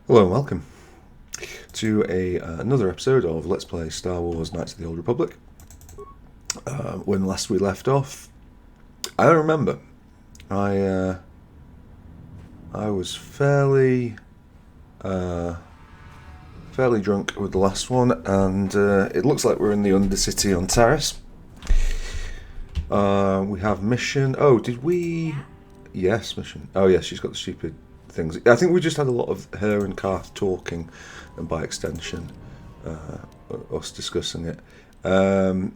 Hello and welcome to another episode of Let's Play Star Wars Knights of the Old Republic. When last we left off, I don't remember. I was fairly drunk with the last one, and it looks like we're in the Undercity on Terrace. We have mission. Oh, did we? Yes, mission. Oh, yes, she's got the stupid things. I think we just had a lot of her and Karth talking, and by extension, us discussing it. I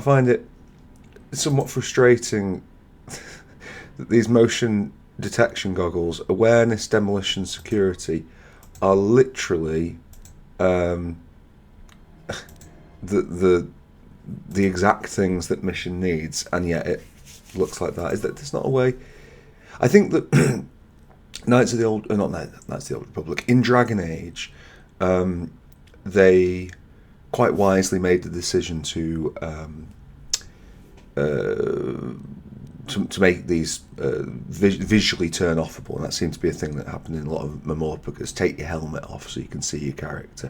find it somewhat frustrating that these motion detection goggles, awareness, demolition, security, are literally the exact things that mission needs, and yet it looks like that. Is that there's not a way? I think that Knights of the Old, not Knights of the Old Republic, in Dragon Age, they quite wisely made the decision to make these visually turn offable, and that seemed to be a thing that happened in a lot of Memorpicas. Take your helmet off so you can see your character.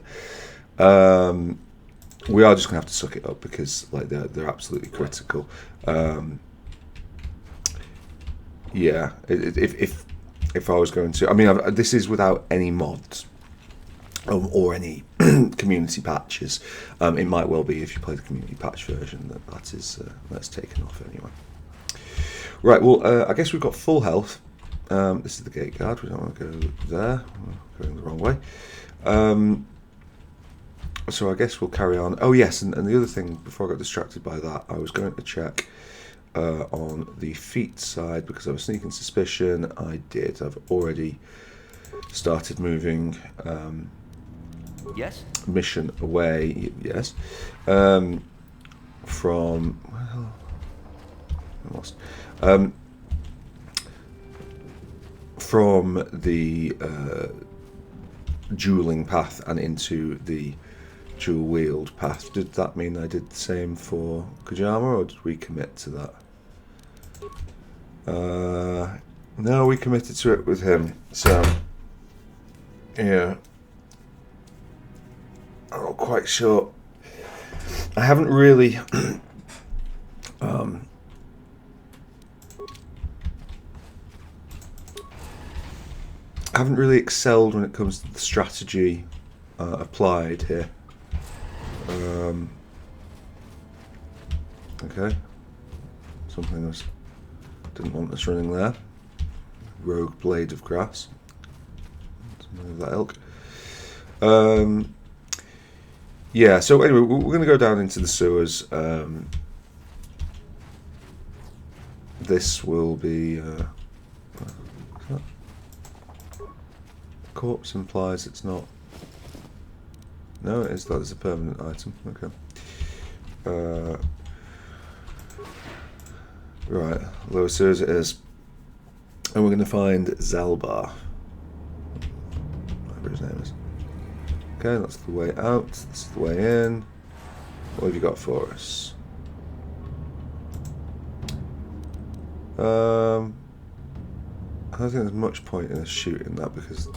We are just gonna have to suck it up because they're absolutely critical. Yeah, if I was going to, I mean, this is without any mods or any community patches. It might well be if you play the community patch version that's taken off anyway. Right, well, I guess we've got full health. This is the gate guard. We don't want to go there. We're going the wrong way. So I guess we'll carry on. Oh yes, and the other thing, before I got distracted by that, I was going to check on the feet side because I was sneaking suspicion. I did. I've already started moving yes? mission away. Yes. From... Well, I lost. From the dueling path and into the dual-wheeled path. Did that mean I did the same for Kojama, or did we commit to that? No, we committed to it with him. So, yeah. I'm not quite sure. I haven't really... I haven't really excelled when it comes to the strategy applied here. Okay, something else didn't want us running there. Rogue blade of grass, something of that ilk. Yeah, so anyway, we're going to go down into the sewers. This will be corpse implies it's not. No, it is. That is a permanent item. Okay. Right, lower sewers it is, and we're going to find Zalbar, whatever his name is. Okay, that's the way out. This is the way in. What have you got for us? I don't think there's much point in us shooting that because.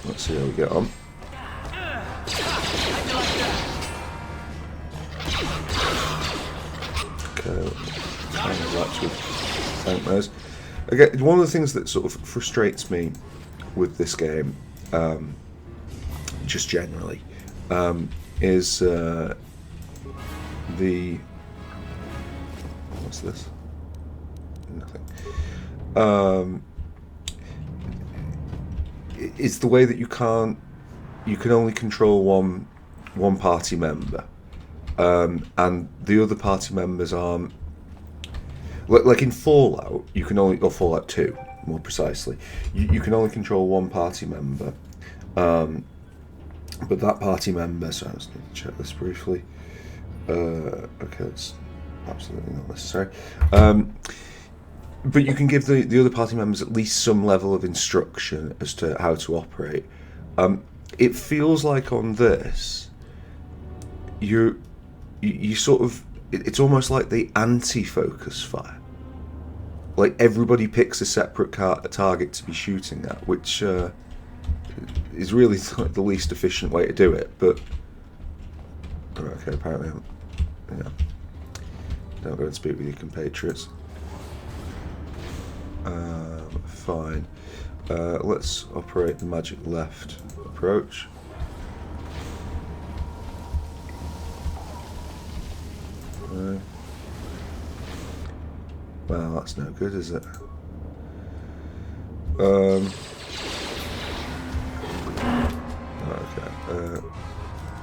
Let's see how we get on. Okay, kind of actually tank those. Okay, one of the things that sort of frustrates me with this game, just generally, is the what's this? Nothing. It's the way that you can only control one party member, and the other party members aren't. Like in Fallout, you can only, or Fallout 2 more precisely, you can only control one party member, but that party member. So I just need to check this briefly. Okay, it's absolutely not necessary. But you can give the other party members at least some level of instruction as to how to operate. It feels like on this, you sort of, it's almost like the anti-focus fire. Like everybody picks a separate target to be shooting at, which is really the least efficient way to do it. But okay, apparently, yeah. Don't go and speak with your compatriots. Fine. Let's operate the magic left approach. Well, that's no good, is it? Okay.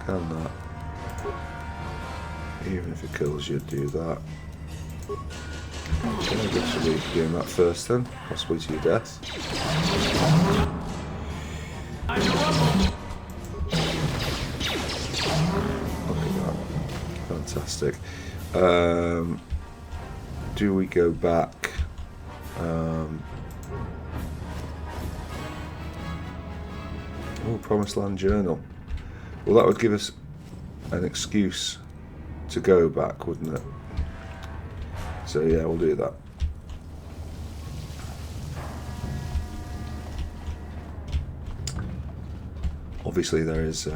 Can that. Even if it kills you, do that. Okay, I guess you'll be doing that first then, possibly to your death. Look at that. Fantastic. Do we go back? Oh, Promised Land Journal. Well, that would give us an excuse to go back, wouldn't it? So yeah, we'll do that. Obviously there is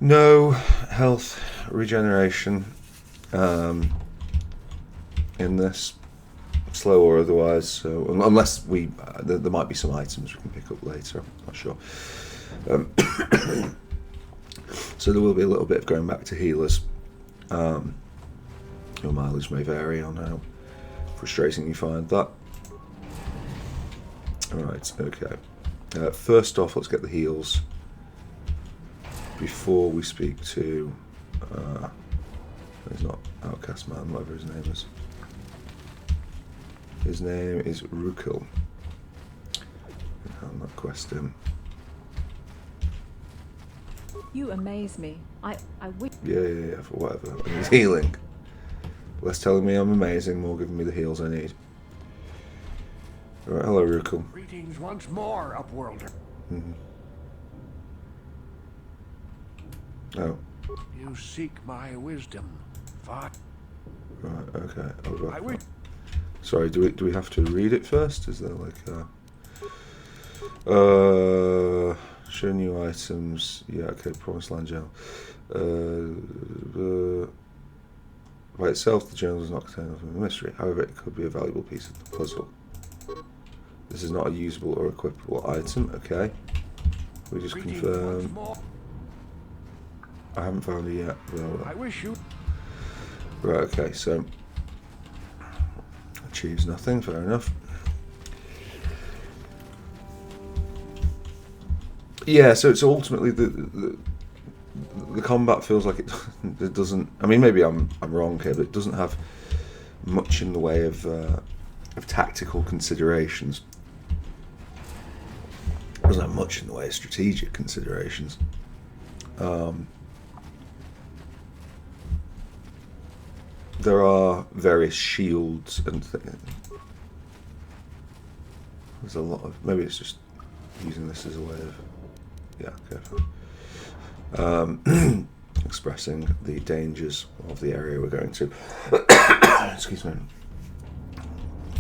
no health regeneration in this, slow or otherwise, so unless we there might be some items we can pick up later, I'm not sure. So there will be a little bit of going back to healers. Your mileage may vary on how frustrating you find that. Alright, okay. First off, let's get the heals before we speak to he's not Outcast Man, whatever his name is. His name is Rukil. I'm not questing. You amaze me. I wish. Yeah, for whatever. And he's healing. Less telling me I'm amazing, more giving me the heals I need. Alright, hello Rukil. Greetings once more, Upworlder. Oh. You seek my wisdom. Right, okay. I will. Sorry, do we have to read it first? Is there like show new items? Yeah, okay, Promised Land Journal. By itself, the journal does not contain enough of a mystery. However, it could be a valuable piece of the puzzle. This is not a usable or equipable item. Okay. We just confirm. I haven't found it yet. Well, I wish you. Right. Okay. So achieves nothing. Fair enough. Yeah. So it's ultimately the combat feels like it doesn't. I mean, maybe I'm wrong here, but it doesn't have much in the way of tactical considerations. It doesn't have much in the way of strategic considerations. There are various shields and there's a lot of. Maybe it's just using this as a way of. Yeah. Okay. Expressing the dangers of the area we're going to. Excuse me.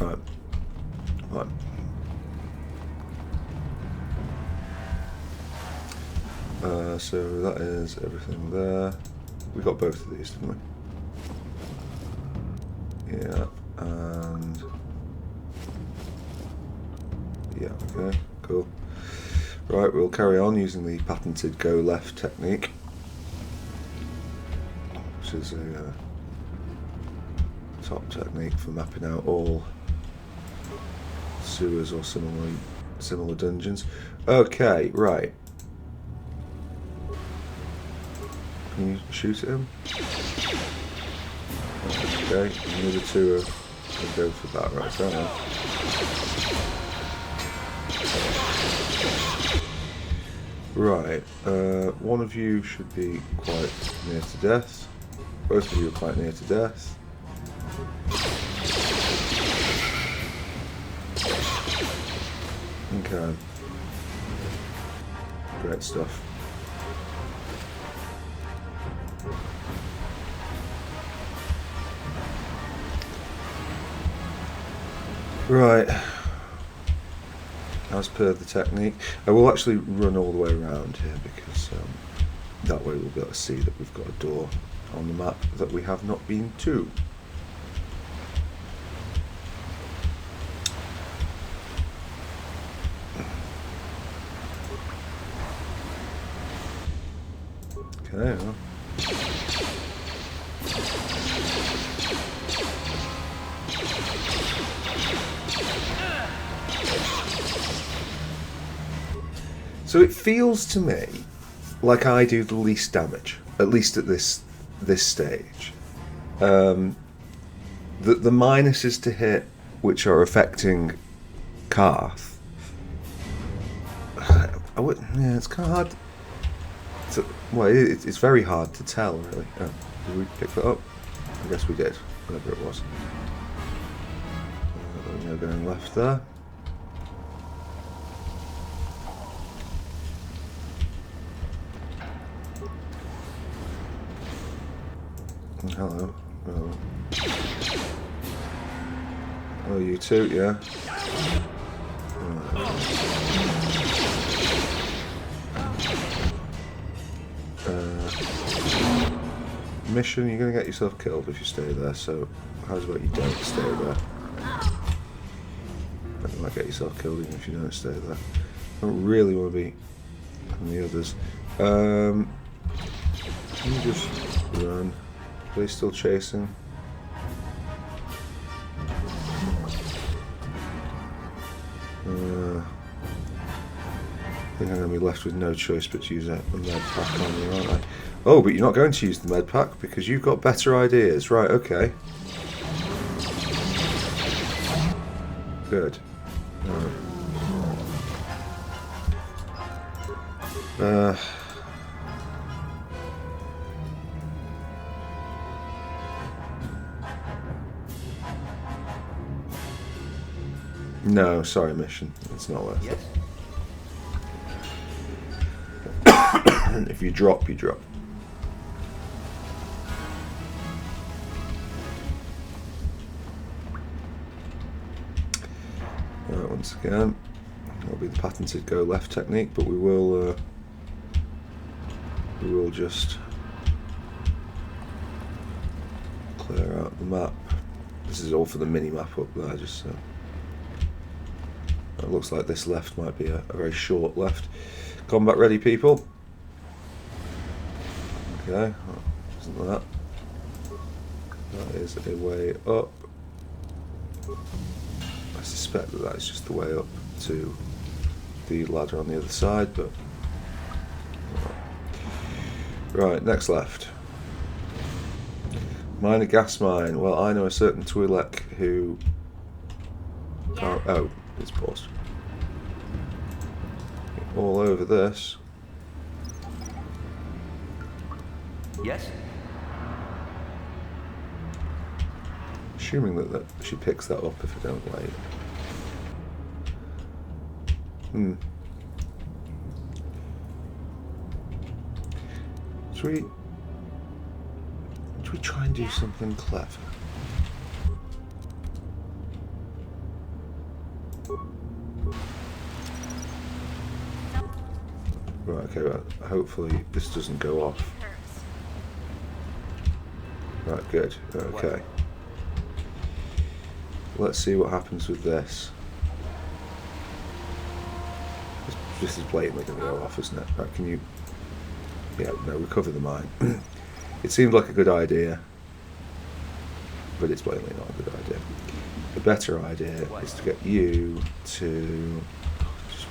Right. So that is everything there. We got both of these, didn't we? Yeah, and yeah, okay, cool. Right, we'll carry on using the patented go left technique, which is a top technique for mapping out all sewers or similar dungeons. Okay, right. Can you shoot at him? Okay, and the other two are going to go for that, right? Fair enough. Right, one of you should be quite near to death. Both of you are quite near to death. Okay. Great stuff. Right. As per the technique, I will actually run all the way around here because that way we'll be able to see that we've got a door on the map that we have not been to. Okay. Well. So it feels to me like I do the least damage, at least at this stage. The minuses to hit, which are affecting Karth. Yeah, it's kind of hard. It's very hard to tell, really. Oh, did we pick that up? I guess we did, whatever it was. Going left there. Hello. Oh. Oh, you too, yeah. Mission, you're going to get yourself killed if you stay there, so how's about you don't stay there? You might get yourself killed even if you don't stay there. I don't really want to be on the others. Let me just run. Are they still chasing? I think I'm going to be left with no choice but to use a med pack on me, aren't I? Oh, but you're not going to use the med pack because you've got better ideas. Right, okay. Good. Right. No, sorry, mission. It's not worth it. If you drop, you drop. Right, once again, that'll be the patented go left technique, but we will just clear out the map. This is all for the mini map up there, just so. It looks like this left might be a very short left. Combat ready, people. Okay, isn't that? That is a way up. I suspect that is just the way up to the ladder on the other side, but... Right, next left. Mine a gas mine. Well, I know a certain Twi'lek who... Oh, it's paused. All over this. Yes? Assuming that she picks that up if I don't wait. Should we try and do something clever? Right, okay, well, hopefully this doesn't go off. Right, good. Okay. Let's see what happens with this. This is blatantly going to go off, isn't it? Right, can you... Yeah, no, recover the mine. It seemed like a good idea, but it's blatantly not a good idea. The better idea is to get you to... Just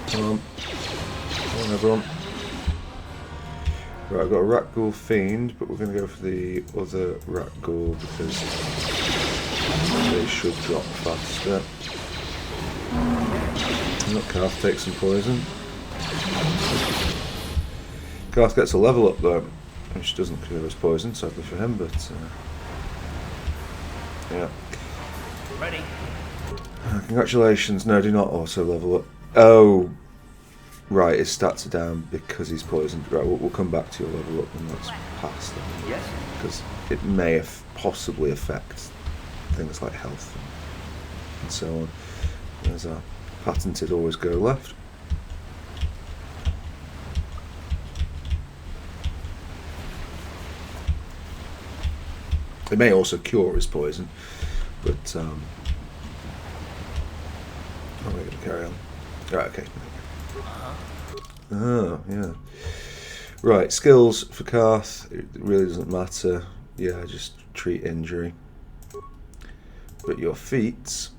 come on. Come on, everyone. Right, I've got a rat ghoul fiend, but we're going to go for the other rat ghoul because they should drop faster. Look, Karth takes some poison. Karth gets a level up though, which doesn't cure his poison, sadly for him, but yeah. Ready. Congratulations, no, do not also level up. Oh, Right, his stats are down because he's poisoned. Right, we'll come back to your level up when that's past. Yes? Because it may possibly affect things like health and so on. There's our patented always go left. It may also cure his poison, but oh, we're going to carry on. Right, okay. Oh, yeah. Right, skills for Karth, it really doesn't matter. Yeah, just treat injury. But your feats...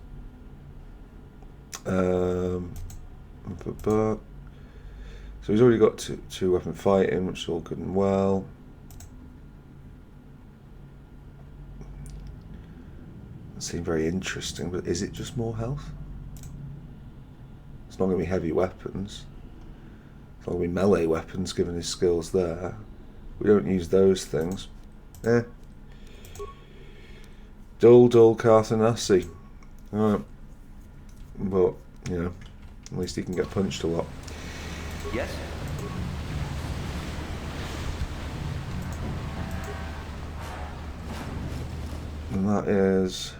so he's already got two weapon fighting, which is all good and well. That seemed very interesting, but is it just more health? It's not going to be heavy weapons. It's not going to be melee weapons, given his skills there. We don't use those things. Dull Carthanassi. Alright. But, you know, at least he can get punched a lot. Yes? And that is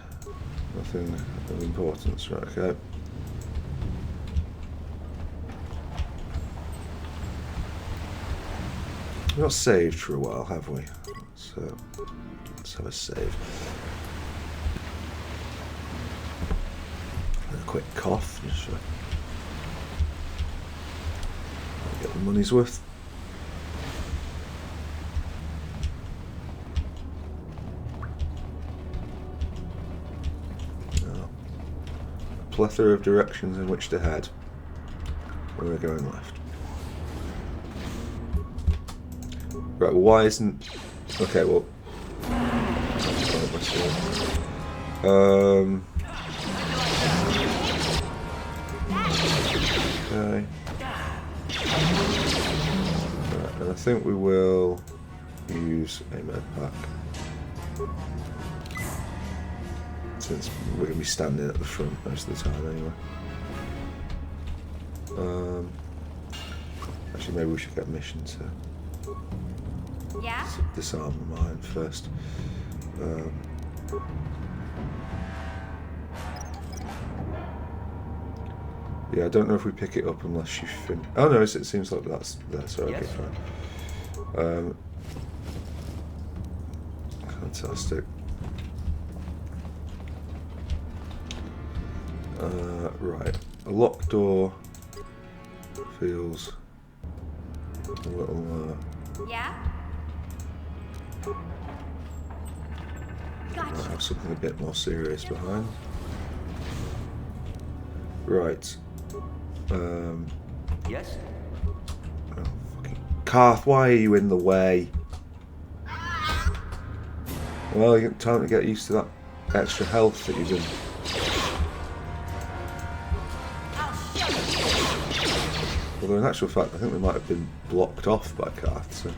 nothing of importance, right, okay. We've not saved for a while, have we? So, let's have a save. And a quick cough, just to get the money's worth. Plethora of directions in which to head. We're going left. Right, well, why isn't... Okay, well... Okay. Right, and I think we will use a med pack. Since we're going to be standing at the front most of the time anyway. Actually, maybe we should get mission to disarm the mine first. Yeah, I don't know if we pick it up unless you fin... Oh no, it seems like that's there, so okay, fine. Fantastic. Right, a locked door feels a little Yeah? might have something a bit more serious behind. Right. Yes? Oh, fucking Karth, why are you in the way? Well, you got time to get used to that extra health that you've been. Although in actual fact, I think we might have been blocked off by Karth, so...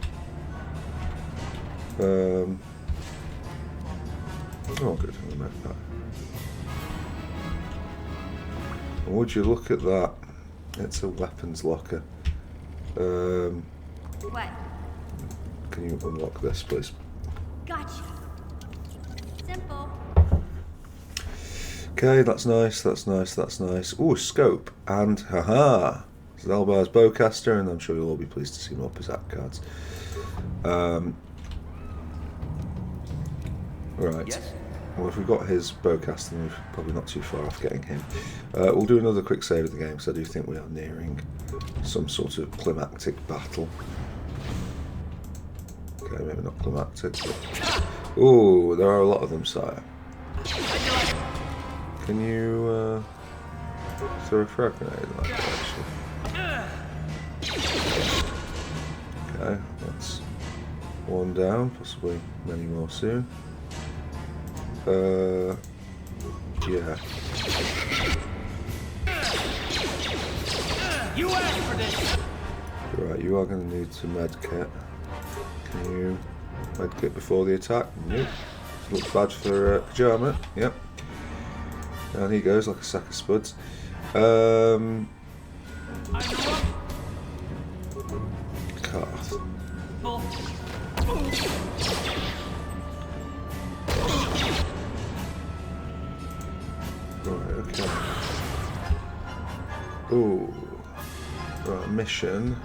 Oh, good, I remember that. And would you look at that? It's a weapons locker. What? Can you unlock this, please? Gotcha. Simple. Okay, that's nice, that's nice, that's nice. Ooh, scope, and haha! Zalbar's bowcaster, and I'm sure you'll all be pleased to see more Pizzak cards. Right. Yes? Well, if we've got his bowcaster, then we're probably not too far off getting him. We'll do another quick save of the game, because I do think we are nearing some sort of climactic battle. Okay, maybe not climactic, but... Ooh, there are a lot of them, sire. Can you throw a frag grenade in that direction? Okay, that's one down, possibly many more soon. Yeah. You asked for this. Right, you are going to need some medkit. Can you medkit before the attack? Nope. Looks bad for Kajama. Yep. And he goes like a sack of spuds. Koth. Right, okay. Ooh. Right, mission.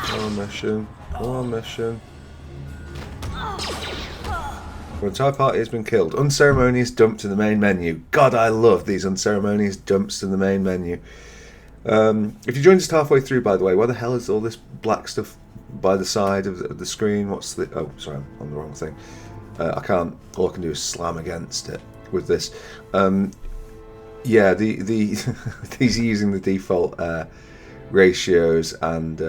One mission. One mission. The entire party has been killed. Unceremonious dumped in the main menu. God, I love these unceremonious dumps in the main menu. If you joined us halfway through, by the way, why the hell is all this black stuff by the side of the screen? What's the... Oh, sorry, I'm on the wrong thing. I can't... All I can do is slam against it with this. Yeah, these are using the default ratios and,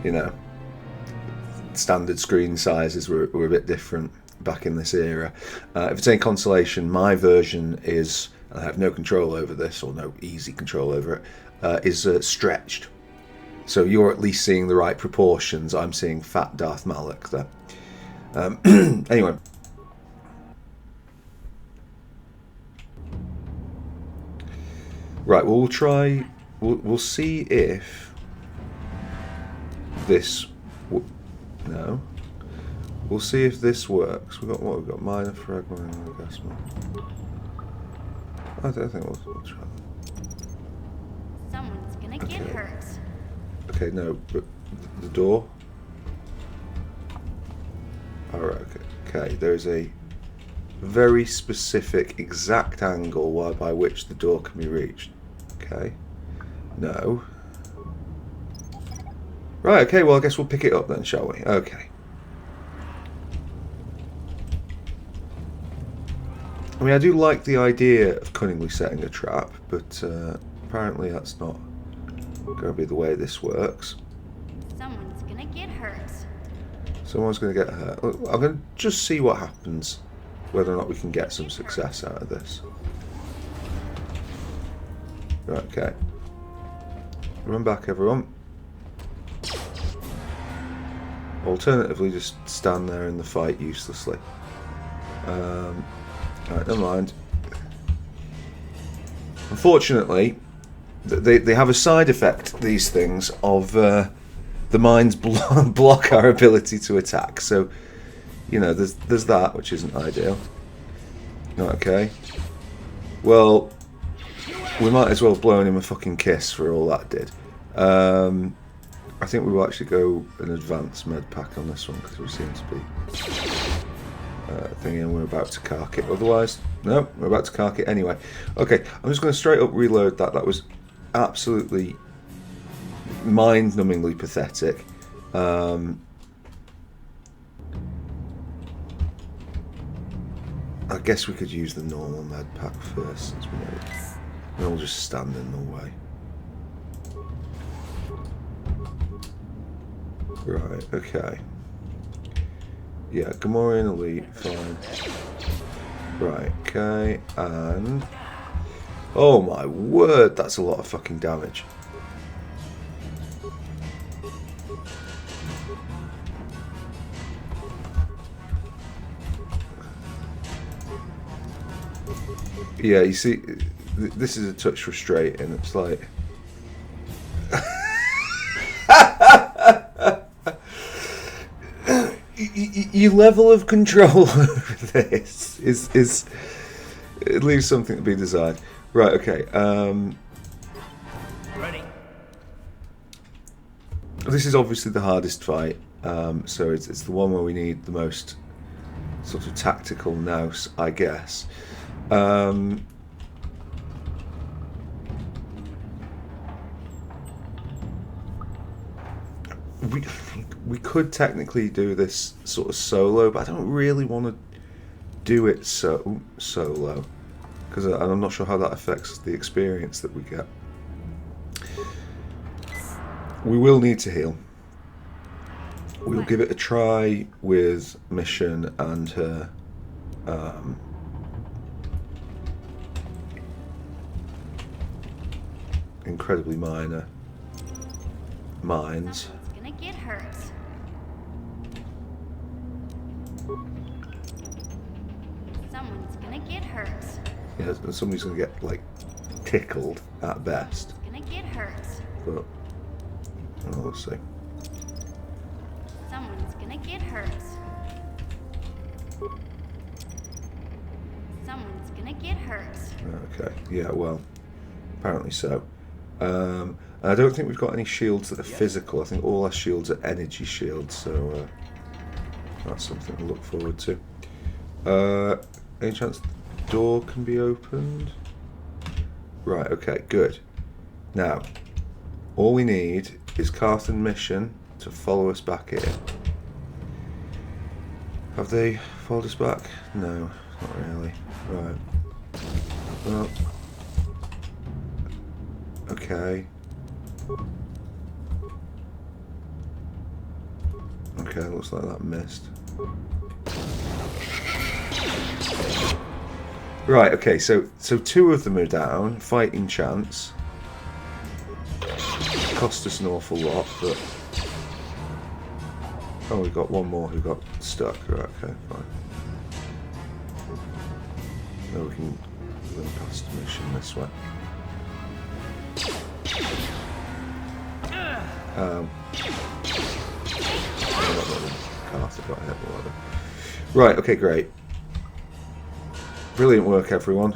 you know, standard screen sizes were a bit different back in this era. If it's any consolation, my version is, and I have no control over this, or no easy control over it, is stretched. So you're at least seeing the right proportions. I'm seeing fat Darth Malak there. Anyway. Right, well, we'll try... We'll see if this... No. We'll see if this works. We've got what? We've got minor fragment, I guess. I don't think we'll try. Someone's gonna get hurt. Okay, no, but the door. Alright, okay. There's a very specific, exact angle by which the door can be reached. Okay. No. Right, okay, well, I guess we'll pick it up then, shall we? Okay. I mean, I do like the idea of cunningly setting a trap, but apparently that's not going to be the way this works. Someone's gonna get hurt. Someone's going to get hurt. I'm going to just see what happens, whether or not we can get some success out of this. Right, okay. Run back, everyone. Alternatively, just stand there in the fight uselessly. Right, never mind. Unfortunately, they have a side effect, these things, of the mines block our ability to attack. So, you know, there's that, which isn't ideal. Okay. Well, we might as well have blown him a fucking kiss for all that did. I think we will actually go an advanced med pack on this one because we seem to be thinking we're about to cark it. Otherwise, no, we're about to cark it anyway. Okay, I'm just going to straight up reload that. That was absolutely mind-numbingly pathetic. I guess we could use the normal med pack first, since we know we'll just stand in the way. Right, okay. Yeah, Gamorrean Elite, fine. Right, okay, and... Oh my word, that's a lot of fucking damage. Yeah, you see, this is a touch frustrating. It's like... Your level of control over this is it leaves something to be desired. Right, okay. Ready. This is obviously the hardest fight, so it's the one where we need the most sort of tactical nous, I guess. We could technically do this sort of solo, but I don't really want to do it solo because I'm not sure how that affects the experience that we get. We will need to heal. We'll give it a try with Mission and her incredibly minor mines. Someone's gonna get hurt. Someone's gonna get hurt. Yeah, somebody's going to get, like, tickled at best. Gonna get hurt. But, well, we'll see. Someone's gonna get hurt. Someone's gonna get hurt. Okay, yeah, well, apparently so. And I don't think we've got any shields that are physical. I think all our shields are energy shields, so that's something to look forward to. Any chance the door can be opened? Right, okay, good. Now, all we need is Carth and Mission to follow us back here. Have they followed us back? No, not really. Right. Well, okay. Okay, looks like that missed. Right, okay, so two of them are down, fighting chance. Cost us an awful lot, but... Oh, we got one more who got stuck. Right, okay, fine. Now we can run past the mission this way. Got hit, right, okay, great. Brilliant work, everyone.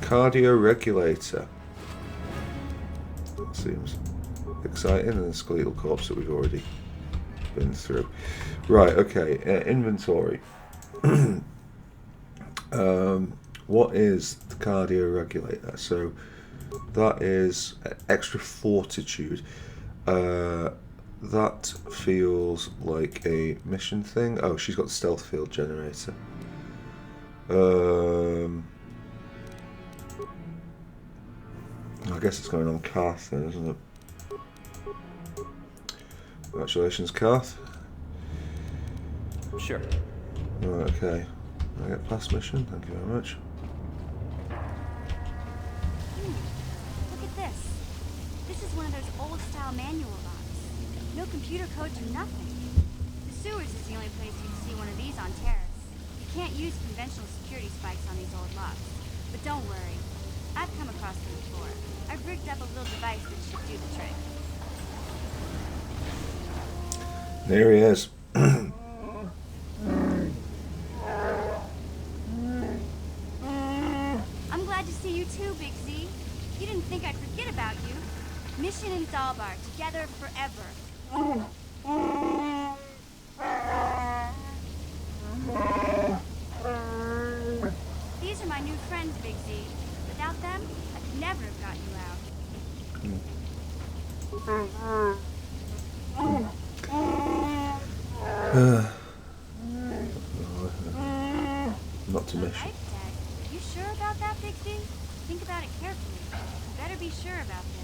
Cardio regulator. That seems exciting, and the skeletal corpse that we've already been through. Right, okay, inventory. What is the cardio regulator? So that is extra fortitude. That feels like a mission thing. Oh, she's got the stealth field generator. I guess it's going on Carth then, isn't it? Congratulations, Carth. Sure. Right, okay. I get past mission, thank you very much. Look at this. This is one of those old-style manual locks. No computer codes or nothing. The sewers is the only place you can see one of these on Terrace. You can't use conventional security spikes on these old locks. But don't worry. I've come across them before. I've rigged up a little device that should do the trick. There he is. I'm glad to see you too, Big Z. You didn't think I'd forget about you. Mission and Zalbar, together forever. These are my new friends, Big Z. Without them, I could never have got you out. Not to mission. Right, Dad. You sure about that, Big Z? Think about it carefully. You better be sure about this.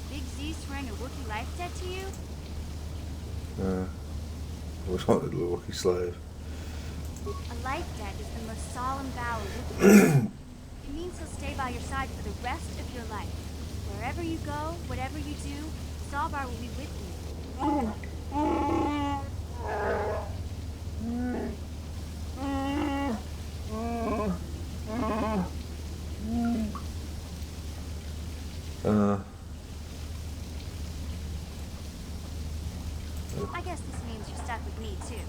Big Z swearing a Wookiee life debt to you? I was wanted a Wookiee slave. A life debt is the most solemn vow of Wookiee. It means he'll stay by your side for the rest of your life. Wherever you go, whatever you do, Zalbar will be with you. I guess this means you're stuck with me, too.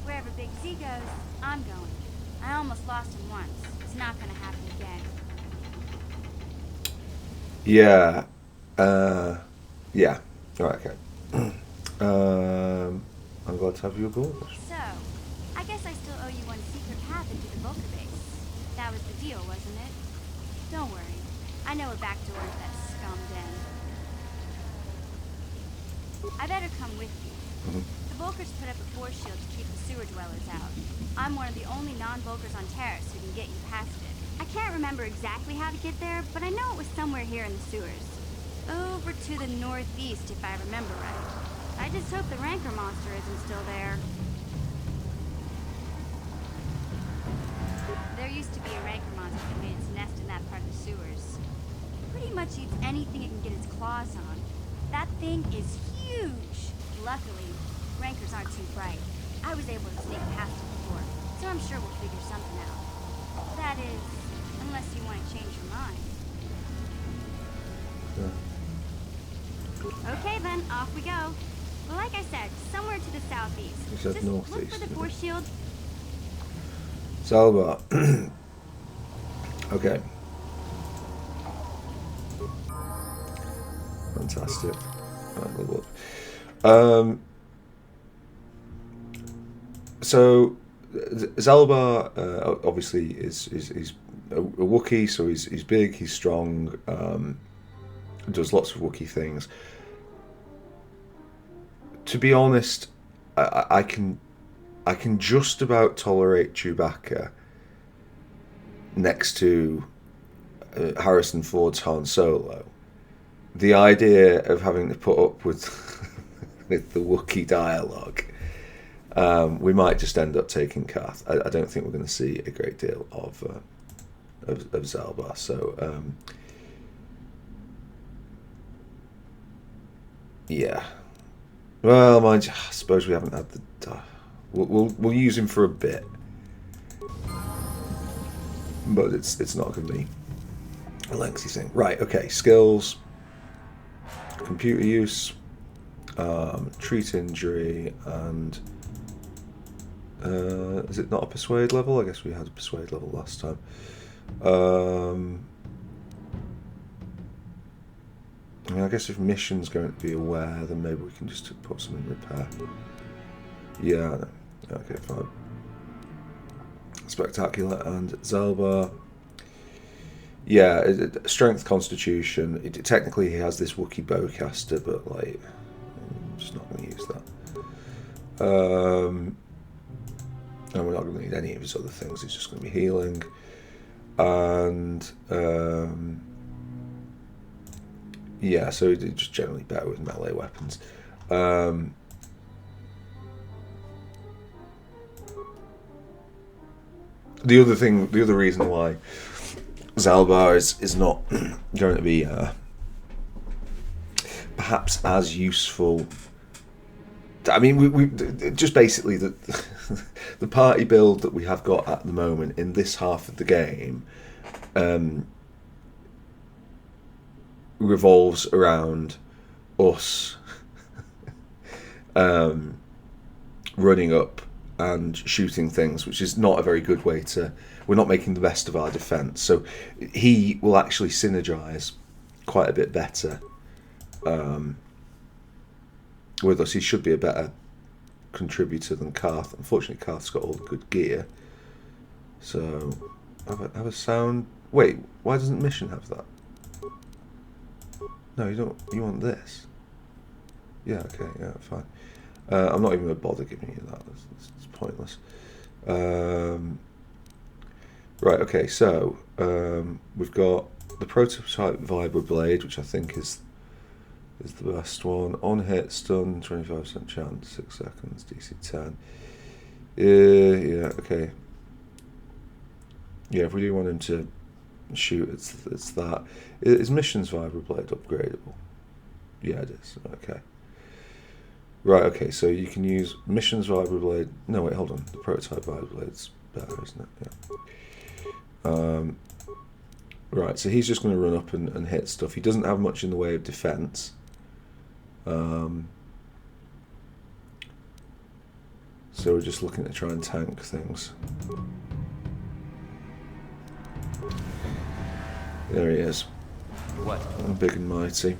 Wherever Big Z goes, I'm going. I almost lost him once. It's not gonna happen again. Yeah. Yeah. Alright, okay. I'm glad to have you aboard. So, I guess I still owe you one secret path into the Volker base. That was the deal, wasn't it? Don't worry. I know a back door to that scum den. I better come with you. The Volkers put up a force shield to keep the sewer dwellers out. I'm one of the only non-Volkers on Terrace who can get you past it. I can't remember exactly how to get there, but I know it was somewhere here in the sewers. Over to the northeast, if I remember right. I just hope the Rancor monster isn't still there. There used to sewers. Pretty much eats anything it can get its claws on. That thing is huge. Luckily, rankers aren't too bright. I was able to sneak past it before, so I'm sure we'll figure something out. That is, unless you want to change your mind. Yeah. Okay then, off we go. Well, like I said, somewhere to the southeast. You said Just northeast, look for the didn't force you? shield. Zalbar. Okay. Fantastic. Right, level up. So Zalbar obviously is a Wookiee, so he's big, he's strong, does lots of Wookiee things. To be honest, I can just about tolerate Chewbacca next to Harrison Ford's Han Solo. The idea of having to put up with with the Wookiee dialogue, we might just end up taking Kath. I don't think we're going to see a great deal of Zalbar. So yeah. Well, mind you, I suppose we haven't had the. We'll use him for a bit, but it's not going to be a lengthy thing. Right? Okay. Skills, computer use, treat injury, and is it not a persuade level? I guess we had a persuade level last time. I mean, I guess if mission's going to be aware, then maybe we can just put some in repair. Yeah, okay, fine. Spectacular and Zalbar. Yeah, strength, constitution. Technically, he has this Wookiee bowcaster, but like, I'm just not going to use that. And we're not going to need any of his other things. It's just going to be healing, and yeah, so it's just generally better with melee weapons. The other reason why Zalbar is not going to be perhaps as useful. I mean, we just basically the party build that we have got at the moment in this half of the game revolves around us running up and shooting things, which is not a very good way to. We're not making the best of our defense, so he will actually synergize quite a bit better with us. He should be a better contributor than Karth. Unfortunately, Karth's got all the good gear. So have a sound. Wait, why doesn't Mission have that? No, you don't. You want this? Yeah. Okay. Yeah. Fine. I'm not even going to bother giving you that. It's pointless. Right. Okay. So we've got the prototype Vibra Blade, which I think is the best one. On hit, stun, 25% chance, 6 seconds, DC 10. Yeah. Okay. Yeah. If we do want him to shoot, it's that. Is Mission's Vibra Blade upgradable? Yeah, it is. Okay. Right, okay, so you can use Mission's Vibra Blade. No, wait, hold on. The prototype Vibra Blade's better, isn't it? Yeah. Right, so he's just going to run up and hit stuff. He doesn't have much in the way of defense. So we're just looking to try and tank things. There he is. What? Big and mighty.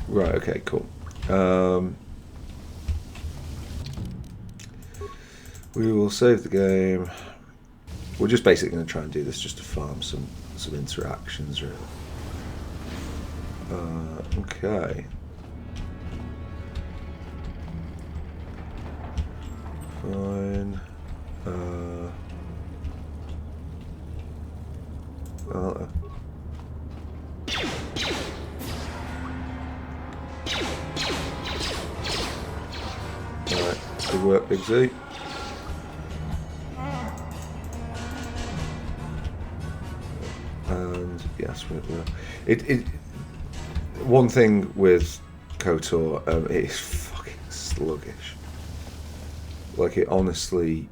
Right, okay, cool. We will save the game. We're just basically going to try and do this just to farm some interactions, really. Okay. Fine. Alright, good work, Big Z. And yes, we will. It one thing with KotOR, it is fucking sluggish. Like, it honestly...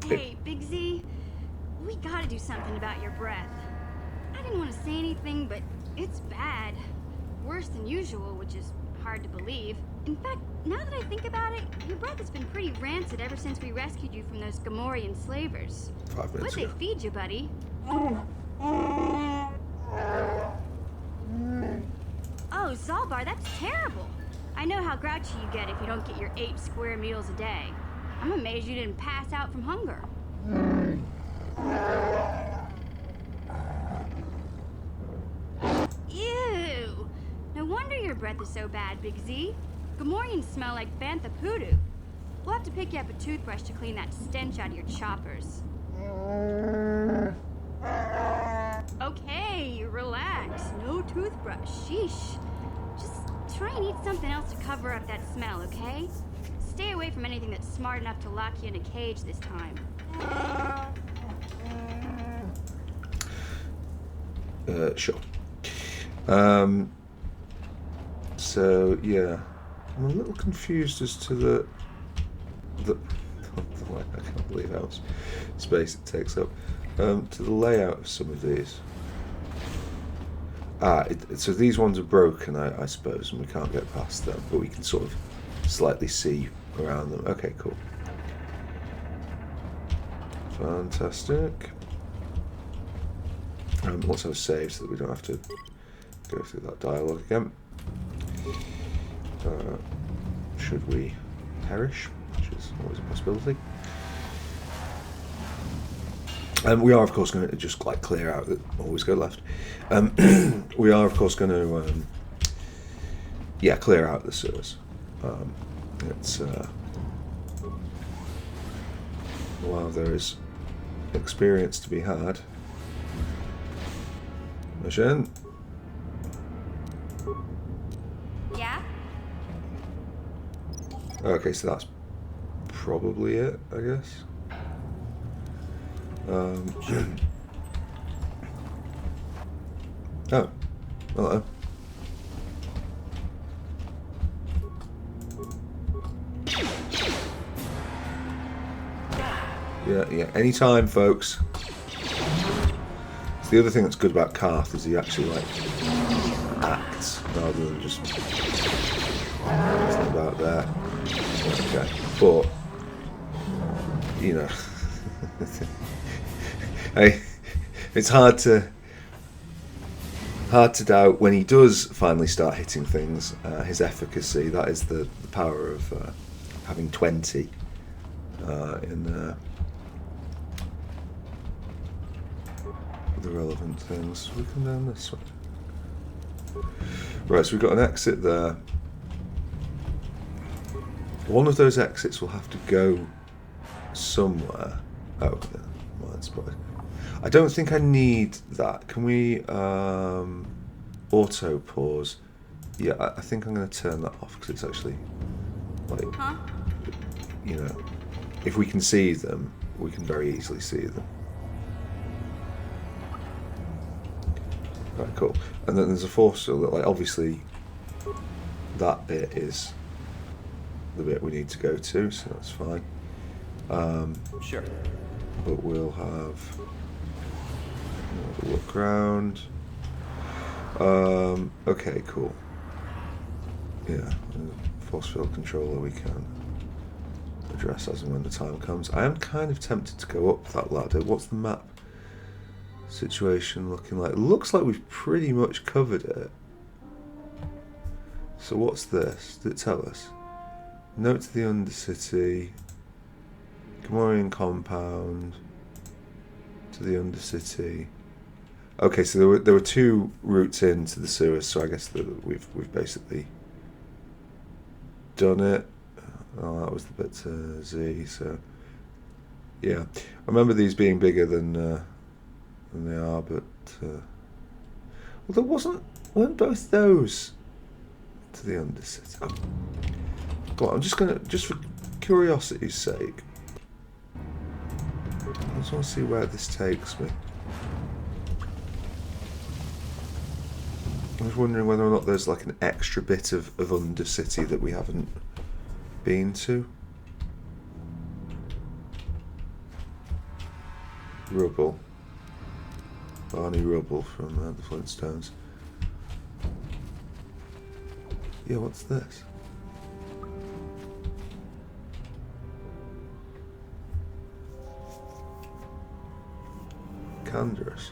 Hey, Big Z, we gotta do something about your breath. I didn't want to say anything, but it's bad. Worse than usual, which is hard to believe. In fact, now that I think about it, your breath has been pretty rancid ever since we rescued you from those Gamorrean slavers. 5 minutes What'd ago. they feed you, buddy? Oh, Zalbar, that's terrible. I know how grouchy you get if you don't get your 8 square meals a day. I'm amazed you didn't pass out from hunger. Ew! No wonder your breath is so bad, Big Z. Gamorreans smell like bantha poodoo. We'll have to pick you up a toothbrush to clean that stench out of your choppers. Okay, relax. No toothbrush. Sheesh. Just try and eat something else to cover up that smell, okay? Stay away from anything that's smart enough to lock you in a cage this time. Sure. So yeah, I'm a little confused as to the I can't believe how much space it takes up. To the layout of some of these. So these ones are broken, I suppose, and we can't get past them, but we can sort of slightly see around them. Okay, cool. Fantastic. Let's have a save so that we don't have to go through that dialogue again. Should we perish, which is always a possibility. We are, of course, going to just like clear out. Always go left. We are, of course, going to clear out the sewers. It's while there is experience to be had. Mission. Yeah? Okay, so that's probably it, I guess. Oh, hello. Yeah, anytime, folks. So the other thing that's good about Karth is he actually, like, acts rather than just nothing about there. Okay, but, you know, hey, it's hard to doubt when he does finally start hitting things, his efficacy. That is the power of having 20 in the relevant things. We come down this way. Right, so we've got an exit there. One of those exits will have to go somewhere. Oh, yeah, mine's probably. I don't think I need that. Can we auto pause? Yeah, I think I'm going to turn that off because it's actually like, you know, if we can see them, we can very easily see them. Right, cool. And then there's a force field that, like, obviously that bit is the bit we need to go to, so that's fine. Sure. But we'll have a look around. Okay, cool. Yeah, force field controller we can address as and when the time comes. I am kind of tempted to go up that ladder. What's the map situation looking like? It looks like we've pretty much covered it. So what's this? Did it tell us? Note to the Undercity, Gamorrean compound, to the Undercity. Okay, so there were two routes into the sewers, so I guess that we've basically done it. Oh, that was the bit to Z. So yeah, I remember these being bigger than they are, but well, there weren't both those to the Undercity. Oh. Go on, I'm just for curiosity's sake, I just want to see where this takes me. I was wondering whether or not there's like an extra bit of Undercity that we haven't been to. Rubble. Barney Rubble from the Flintstones. Yeah, what's this? Canderous.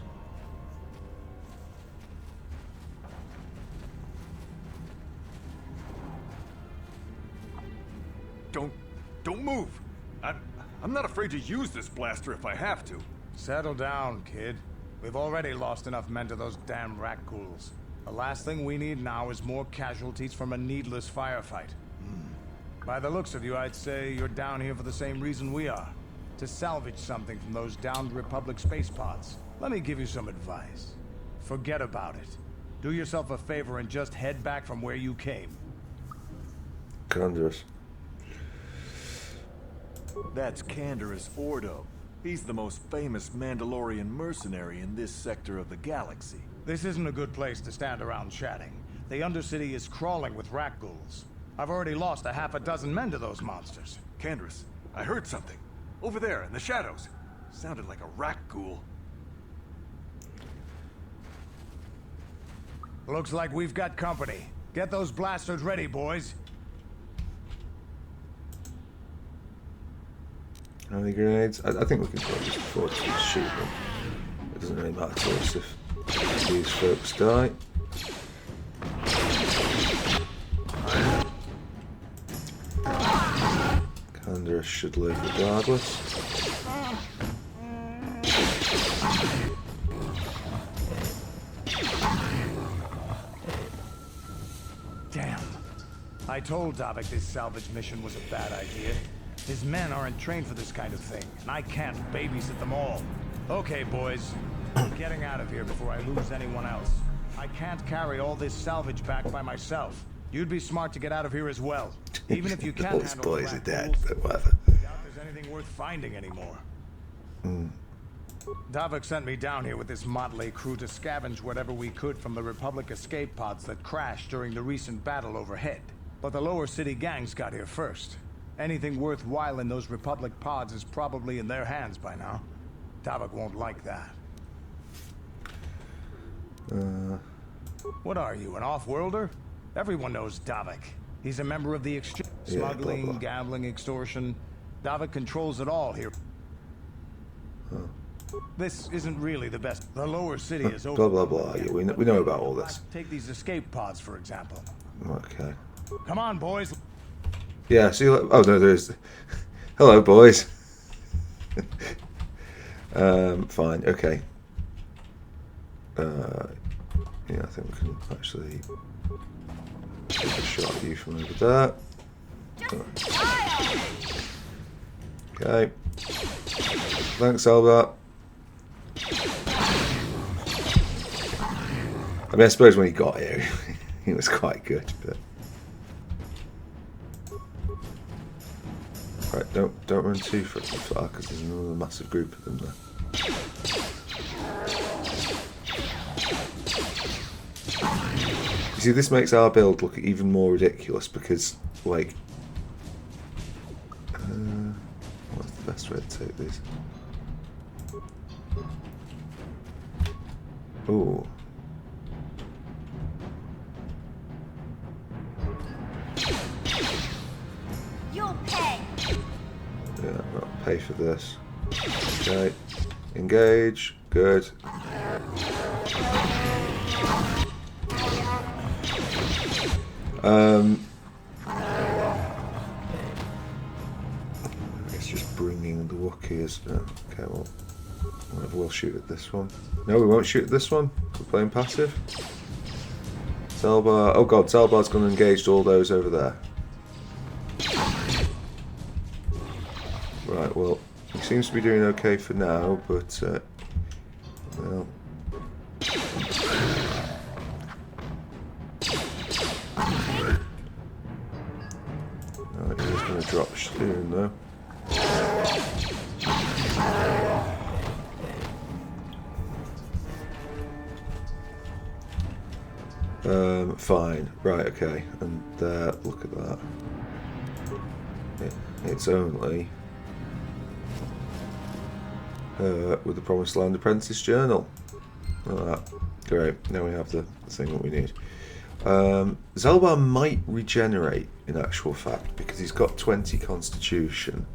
Don't move. I'm not afraid to use this blaster if I have to. Settle down, kid. We've already lost enough men to those damn rat ghouls. The last thing we need now is more casualties from a needless firefight. By the looks of you, I'd say you're down here for the same reason we are. To salvage something from those downed Republic space pods. Let me give you some advice. Forget about it. Do yourself a favor and just head back from where you came. Canderous. That's Canderous Ordo. He's the most famous Mandalorian mercenary in this sector of the galaxy. This isn't a good place to stand around chatting. The Undercity is crawling with rat ghouls. I've already lost a half a dozen men to those monsters. Canderous, I heard something. Over there, in the shadows. Sounded like a rat ghoul. Looks like we've got company. Get those blasters ready, boys. How many grenades? I think we can probably just afford to shoot them. It doesn't really matter to us if these folks die. Canderous should live regardless. Damn. I told Davik this salvage mission was a bad idea. His men aren't trained for this kind of thing, and I can't babysit them all. Okay, boys. I'm getting out of here before I lose anyone else. I can't carry all this salvage back by myself. You'd be smart to get out of here as well. Even if you can't Those handle boys the are rat dead, ghouls, but whatever. I doubt there's anything worth finding anymore. Davik sent me down here with this motley crew to scavenge whatever we could from the Republic escape pods that crashed during the recent battle overhead. But the lower city gangs got here first. Anything worthwhile in those Republic pods is probably in their hands by now. Davik won't like that. What are you, an off-worlder? Everyone knows Davik. He's a member of the exchange. Yeah, Smuggling, blah, blah. gambling, extortion. Davik controls it all here. This isn't really the best. The lower city is over. Blah blah blah. Yeah, we know about all this. Take these escape pods, for example. Okay. Come on, boys. Yeah. See. Oh no, there's. Hello, boys. Fine. Okay. Yeah, I think we can actually take a shot at you from over there. Okay. Thanks, Albert. I mean, I suppose when he got here, he was quite good, but right, don't run too far because there's another massive group of them there. You see, this makes our build look even more ridiculous because, like, what's the best way to take these? Oh. You'll pay. Yeah, I'll pay for this. Okay. Engage. Good. I guess just bringing the Wookiees. Okay, well, we'll shoot at this one. No, we won't shoot at this one. We're playing passive. Zelbar. Oh god, Zelbar's going to engage all those over there. Right, well, he seems to be doing okay for now, but well. Right, he's going to drop soon though. Fine. Right, okay. And look at that. It's only with the Promised Land Apprentice Journal. Look at that. Great. Now we have the thing that we need. Zalbar might regenerate in actual fact because he's got 20 constitution.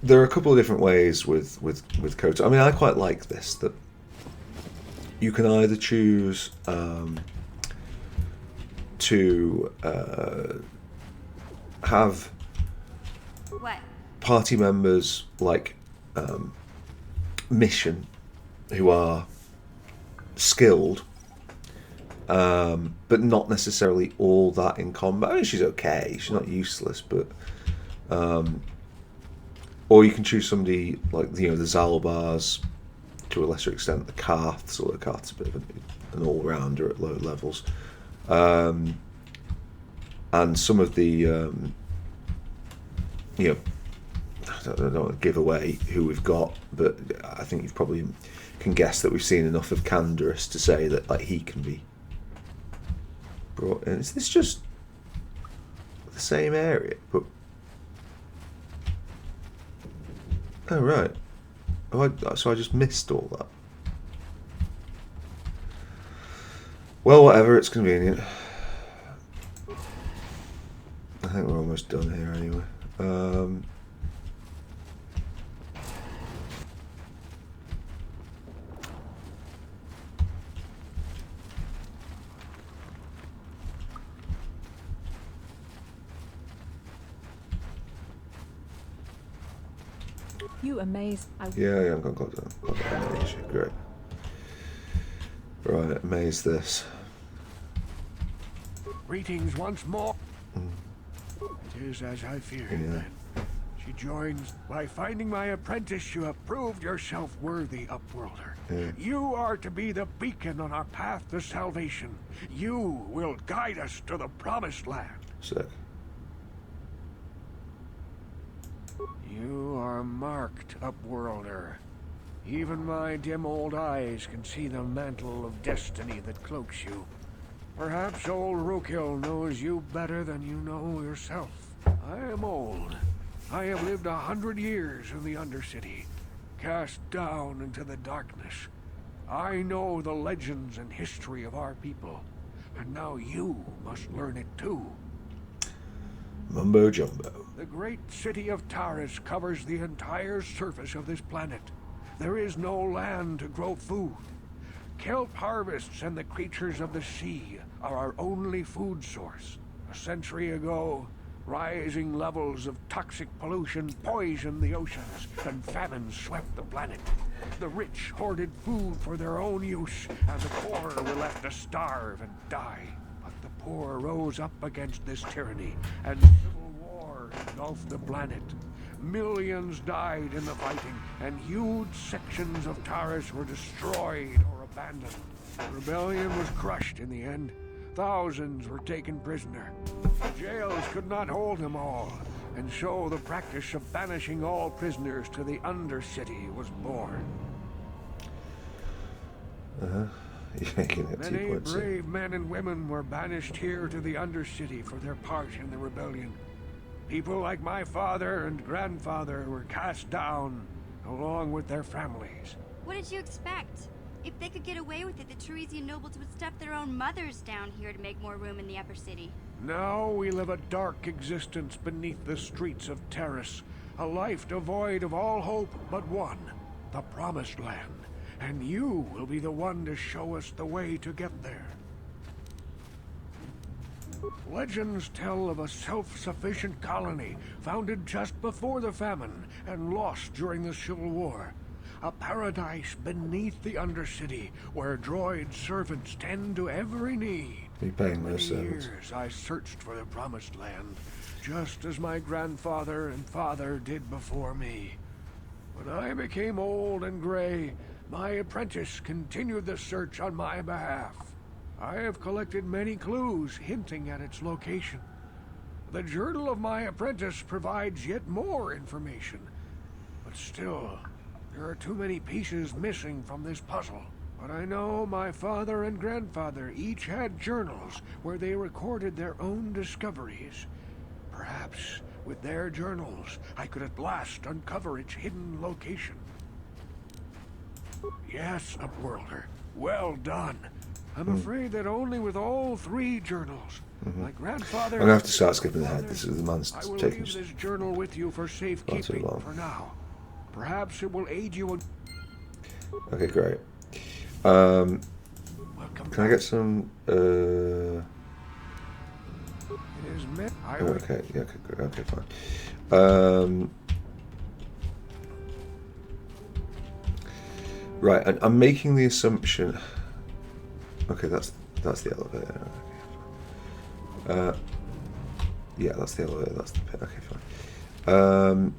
There are a couple of different ways with KotOR. I mean, I quite like this, that you can either choose to have What? party members like Mission who are skilled, but not necessarily all that in combat. I mean, she's okay, she's not useless, but or you can choose somebody like, you know, the Zalbars, to a lesser extent the Karths, although Karth's a bit of an all-rounder at low levels, and some of the you know, I don't want to give away who we've got, but I think you probably can guess that we've seen enough of Canderous to say that like he can be brought in. Is this just the same area? But oh right, so I just missed all that. Well, whatever, it's convenient. I think we're almost done here anyway. You amaze. Yeah, I've got that amaze. Great. Right, amaze this. Greetings once more. It is as I feared, then. She joins. By finding my apprentice, you have proved yourself worthy, Upworlder. Yeah. You are to be the beacon on our path to salvation. You will guide us to the Promised Land. Sick. You are marked, Upworlder. Even my dim old eyes can see the mantle of destiny that cloaks you. Perhaps old Rookhill knows you better than you know yourself. I am old. I have lived 100 years in the Undercity, cast down into the darkness. I know the legends and history of our people, and now you must learn it too. Mumbo jumbo. The great city of Taris covers the entire surface of this planet. There is no land to grow food. Kelp harvests and the creatures of the sea are our only food source. A century ago, rising levels of toxic pollution poisoned the oceans, and famine swept the planet. The rich hoarded food for their own use, and the poor were left to starve and die. But the poor rose up against this tyranny, and civil war engulfed the planet. Millions died in the fighting, and huge sections of Taris were destroyed or abandoned. The rebellion was crushed in the end. Thousands were taken prisoner. The jails could not hold them all, and so the practice of banishing all prisoners to the Undercity was born. You're making it 2 Many points. brave men and women were banished here to the Undercity for their part in the rebellion. People like my father and grandfather were cast down, along with their families. What did you expect? If they could get away with it, the Teresian nobles would stuff their own mothers down here to make more room in the upper city. Now we live a dark existence beneath the streets of Taris, a life devoid of all hope but one, the Promised Land. And you will be the one to show us the way to get there. Legends tell of a self-sufficient colony founded just before the famine and lost during the Civil War. A paradise beneath the Undercity where droid servants tend to every need. Be paying For those many servants. years I searched for the Promised Land, just as my grandfather and father did before me. When I became old and gray, my apprentice continued the search on my behalf. I have collected many clues hinting at its location. The journal of my apprentice provides yet more information. But still, there are too many pieces missing from this puzzle. But I know my father and grandfather each had journals where they recorded their own discoveries. Perhaps with their journals, I could at last uncover its hidden location. Yes, Upworlder. Well done. I'm afraid that only with all 3 journals, my grandfather... I'm going to have to start skipping ahead. This is the man's I will taking leave this journal with you for safekeeping long. for now. Perhaps it will aid you in... Okay, great. Welcome Can I get some... It is meant... I will... Okay, yeah, okay, fine. Right, and I'm making the assumption... Okay, that's the elevator. Yeah, that's the elevator, that's the pit. Okay, fine.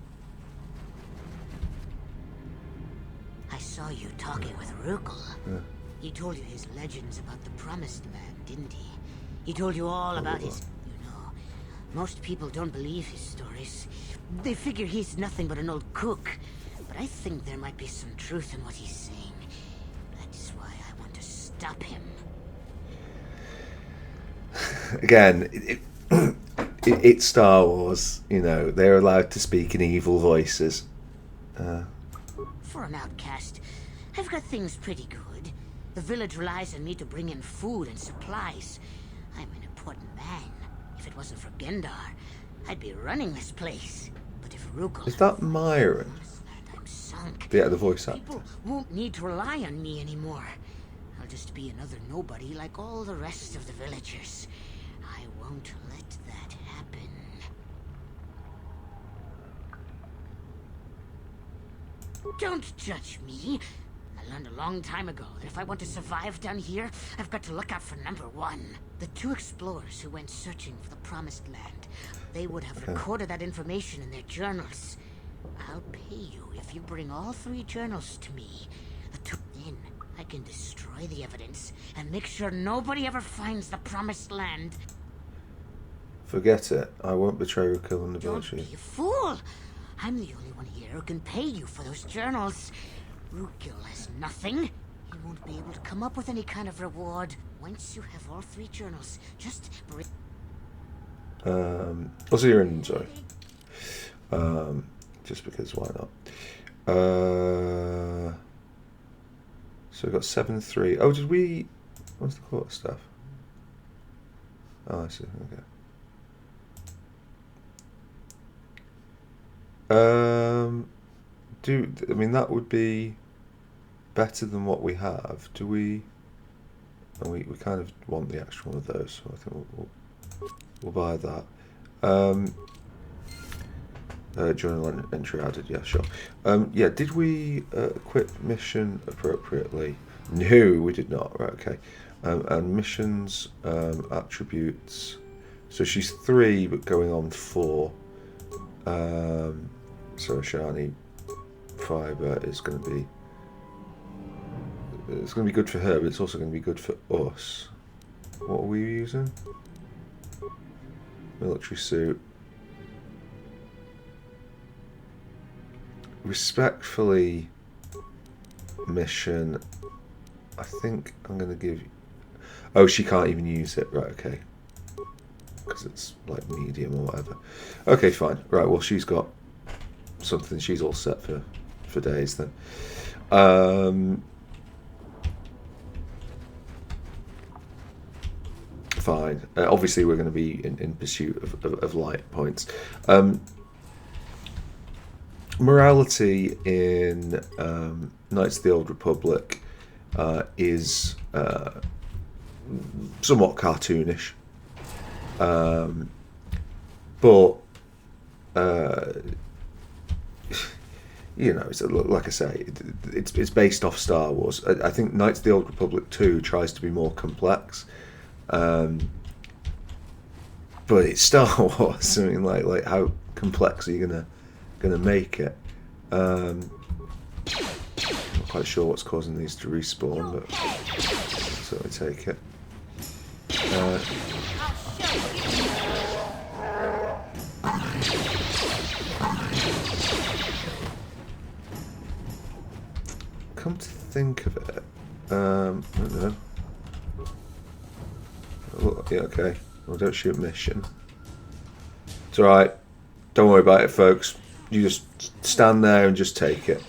I saw you talking with Rugal. He told you his legends about the Promised Land, didn't he? He told you all about his... You know, most people don't believe his stories. They figure he's nothing but an old cook. But I think there might be some truth in what he's saying. That's why I want to stop him. Again, it's Star Wars, you know, they're allowed to speak in evil voices. For an outcast, I've got things pretty good. The village relies on me to bring in food and supplies. I'm an important man. If it wasn't for Gendar, I'd be running this place. But if Rugal... Is that Myron? I'm sunk. Yeah, the voice actor. People won't need to rely on me anymore. I'll just be another nobody like all the rest of the villagers. I won't let that happen. Don't judge me. I learned a long time ago that if I want to survive down here, I've got to look out for number 1. The 2 explorers who went searching for the Promised Land. They would have recorded that information in their journals. I'll pay you if you bring all 3 journals to me. Then I can destroy the evidence and make sure nobody ever finds the Promised Land. Forget it. I won't betray Rugal and the Don't village. be a fool. I'm the only one here who can pay you for those journals. Rugal has nothing. He won't be able to come up with any kind of reward. Once you have all 3 journals, just bring... Also your inventory. Just because, why not? So we've got 7-3. Oh, did we... What's the KotOR stuff? Oh, I see. Okay. I mean, that would be better than what we have. Do we... And we kind of want the extra one of those, so I think we'll buy that. Journal entry added, yeah, sure. Yeah, did we equip mission appropriately? No, we did not. Right, okay. And missions attributes. So she's 3, but going on 4. So Shani fiber is going to be. It's going to be good for her, but it's also going to be good for us. What are we using? Military suit. Respectfully mission. I think I'm going to give... Oh, she can't even use it. Right, okay. Because it's like medium or whatever. Okay, fine. Right, well, she's got something. She's all set for days then. Fine. Obviously, we're going to be in pursuit of light points. Morality in Knights of the Old Republic is somewhat cartoonish, but you know, it's, like I say, it's based off Star Wars. I think Knights of the Old Republic 2 tries to be more complex, but it's Star Wars. I mean, like how complex are you gonna make it? Not quite sure what's causing these to respawn, but so I take it. think of it, I don't know. Oh, yeah, okay. Well, don't shoot mission. It's alright. Don't worry about it, folks. You just stand there and just take it.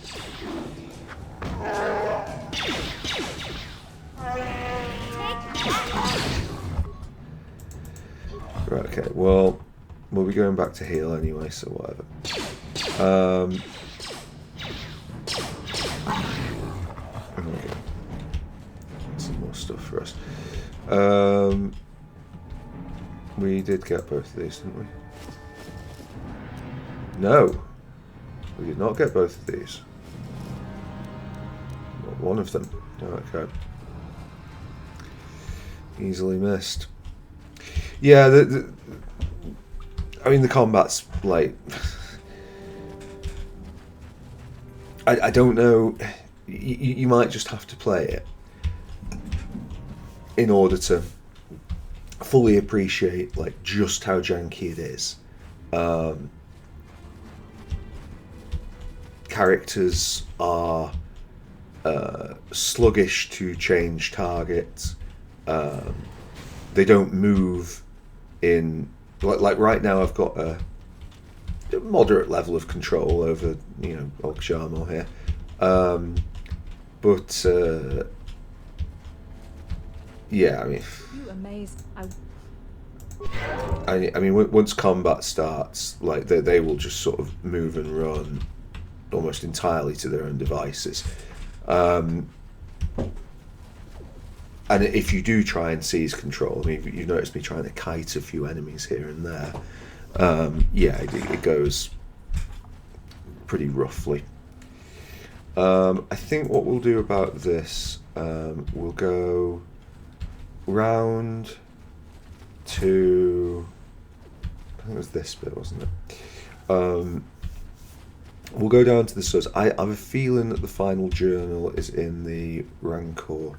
Right, okay, well, we'll be going back to heal anyway, so whatever. Okay. Some more stuff for us. We did get both of these, didn't we? No, we did not get both of these. Not one of them. Okay. Easily missed. Yeah, I mean, the combat's like... I don't know. You might just have to play it in order to fully appreciate like just how janky it is. Characters are sluggish to change targets. They don't move in like right now. I've got a moderate level of control over, you know, Olga Sharmo here, but yeah, I mean, You amaze. I mean, once combat starts, like they will just sort of move and run almost entirely to their own devices. And if you do try and seize control, I mean, you've noticed me trying to kite a few enemies here and there. Yeah, it goes pretty roughly. I think what we'll do about this, we'll go round to, I think it was this bit, wasn't it? We'll go down to the source. I have a feeling that the final journal is in the Rancor.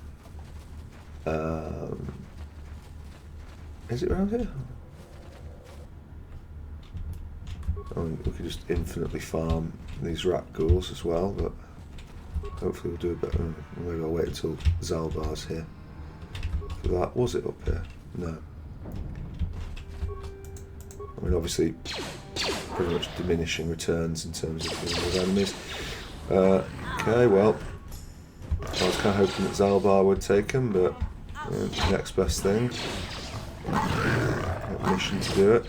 Is it around here? Oh, we could just infinitely farm these rat ghouls as well, but hopefully we'll do a bit. Maybe I'll wait until Zalbar's here for that. Was it up here? No. I mean, obviously, pretty much diminishing returns in terms of the number of enemies. Okay, well, I was kind of hoping that Zalbar would take him, but next best thing. Got mission to do it.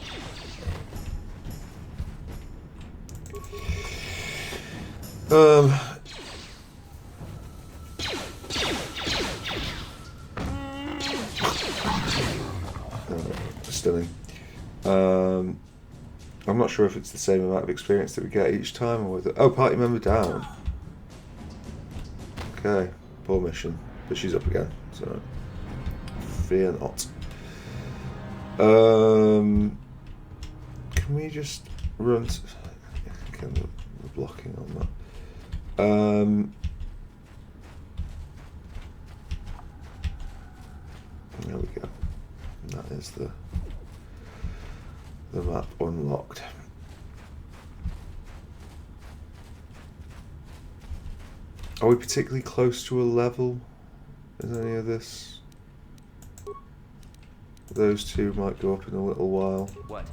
Stunning. I'm not sure if it's the same amount of experience that we get each time, or whether... Oh, party member down. Okay, poor mission, but she's up again, so fear not. Can we just run? Again, the blocking on that. There we go. That is the map unlocked. Are we particularly close to a level? Is any of this? Those two might go up in a little while. What?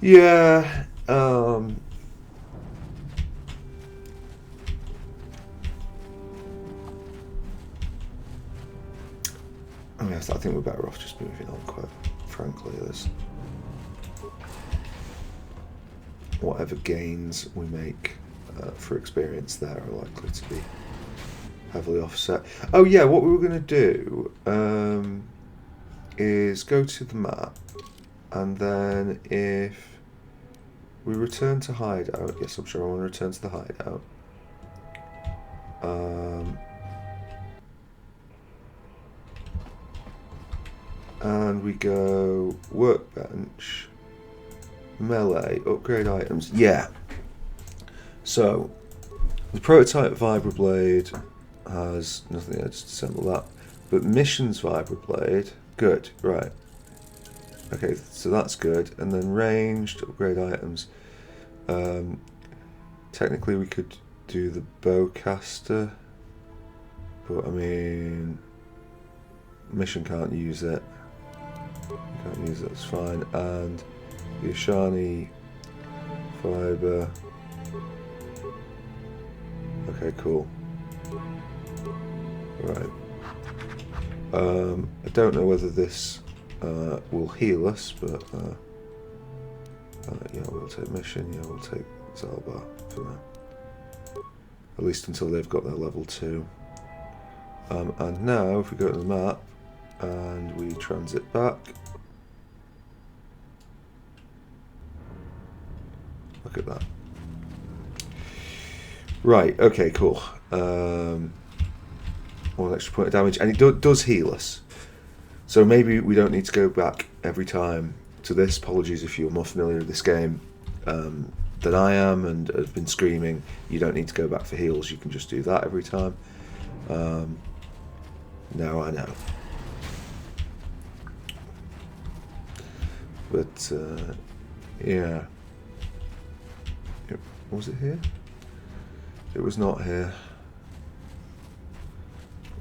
Yeah. I mean, I think we're better off just moving on, quite frankly. There's whatever gains we make for experience there are likely to be heavily offset. Oh yeah, what we were going to do is go to the map, and then if we return to hideout, yes, I'm sure I want to return to the hideout. And we go workbench, melee, upgrade items. Yeah. So the prototype vibroblade has nothing. I just assemble that. But missions vibroblade, good. Right. Okay, so that's good. And then ranged upgrade items. Technically we could do the bowcaster, but I mean, mission can't use it. Can't use it, it's fine. And the Ashani fiber. Okay, cool. Right. I don't know whether this will heal us, but yeah, we'll take mission. Yeah, we'll take Zalbar for now. At least until they've got their level 2. And now, if we go to the map and we transit back, look at that. Right, okay, cool. 1 extra point of damage, and it does heal us. So maybe we don't need to go back every time to this. Apologies if you're more familiar with this game than I am and have been screaming. You don't need to go back for heals, you can just do that every time. Now I know. But, yeah. Was it here? It was not here.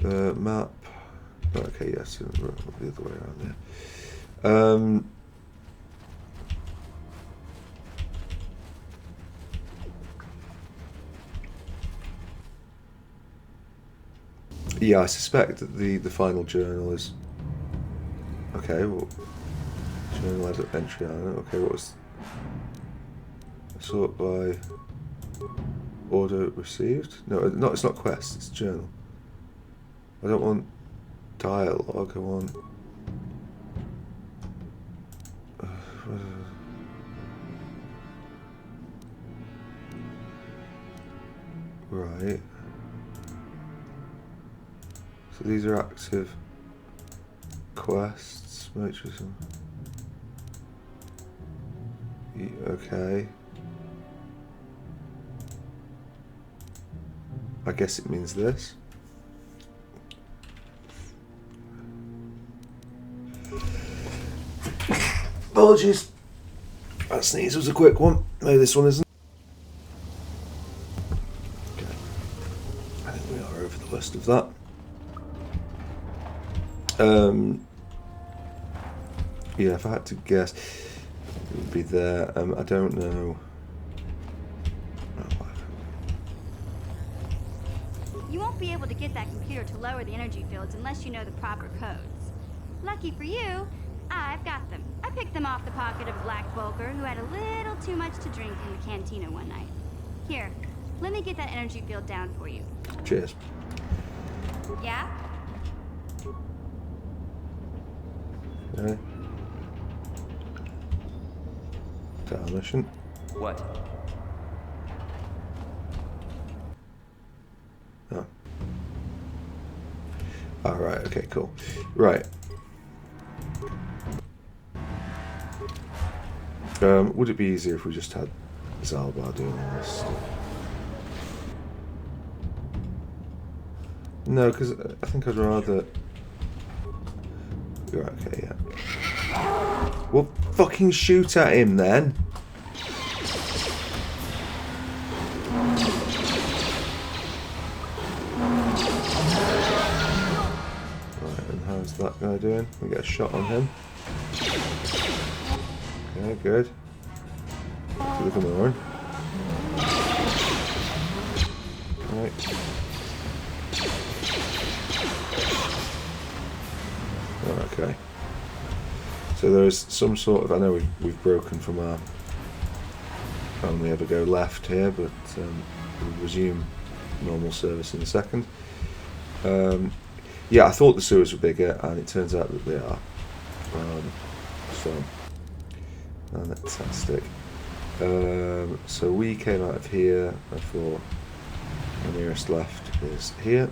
Map. Okay, yes, the other way around there. Yeah, I suspect that the final journal is... Okay, well, journal entry on it. Okay, what was... Sort by... Order received? No, it's not quest, it's journal. I don't want dialogue, I want... Right. So these are active quests, matrix. Okay. I guess it means this. Apologies. That sneeze was a quick one. Maybe this one isn't. Okay. I think we are over the list of that. Yeah, if I had to guess, it would be there. I don't know. You won't be able to get that computer to lower the energy fields unless you know the proper codes. Lucky for you, I've got them. I picked them off the pocket of a black Volker who had a little too much to drink in the cantina one night. Here, let me get that energy field down for you. Cheers. Yeah? Okay. Is that our mission? What? Oh. Oh, right, okay, cool. Right. Would it be easier if we just had Zalbar doing all this stuff? No, because I think I'd rather... Right, okay, yeah. Well, fucking shoot at him then. Right, and how's that guy doing? We get a shot on him. Okay, good. To the Gamorrean. Right. Okay. So there is some sort of... I know we've broken from our only ever go left here, but we'll resume normal service in a second. Yeah, I thought the sewers were bigger, and it turns out that they are. So, fantastic. So we came out of here. I thought the nearest left is here.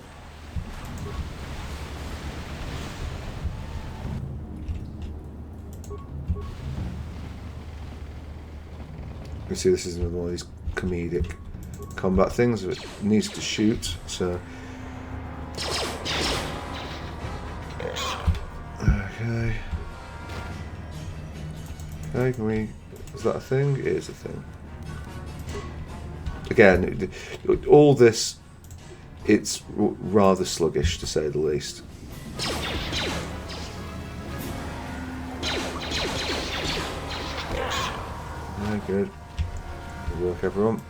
You see, this is another one of these comedic combat things. It needs to shoot, so... Okay. Okay, can we... Is that a thing? It is a thing. again, all this, it's rather sluggish to say the least. Yeah, good. Good work, everyone.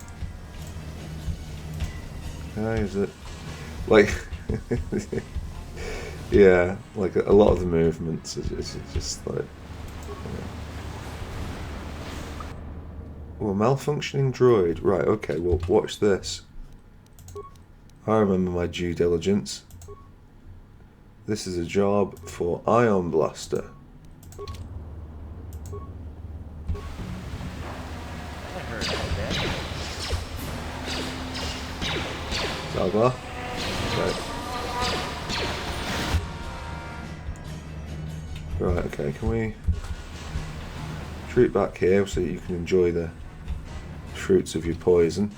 Okay, is it like? Yeah, like a lot of the movements is just like. Oh, a malfunctioning droid. Right, okay, well, watch this. I remember my due diligence. This is a job for Ion Blaster. Salva. Right, okay, can we retreat back here so that you can enjoy the fruits of your poison?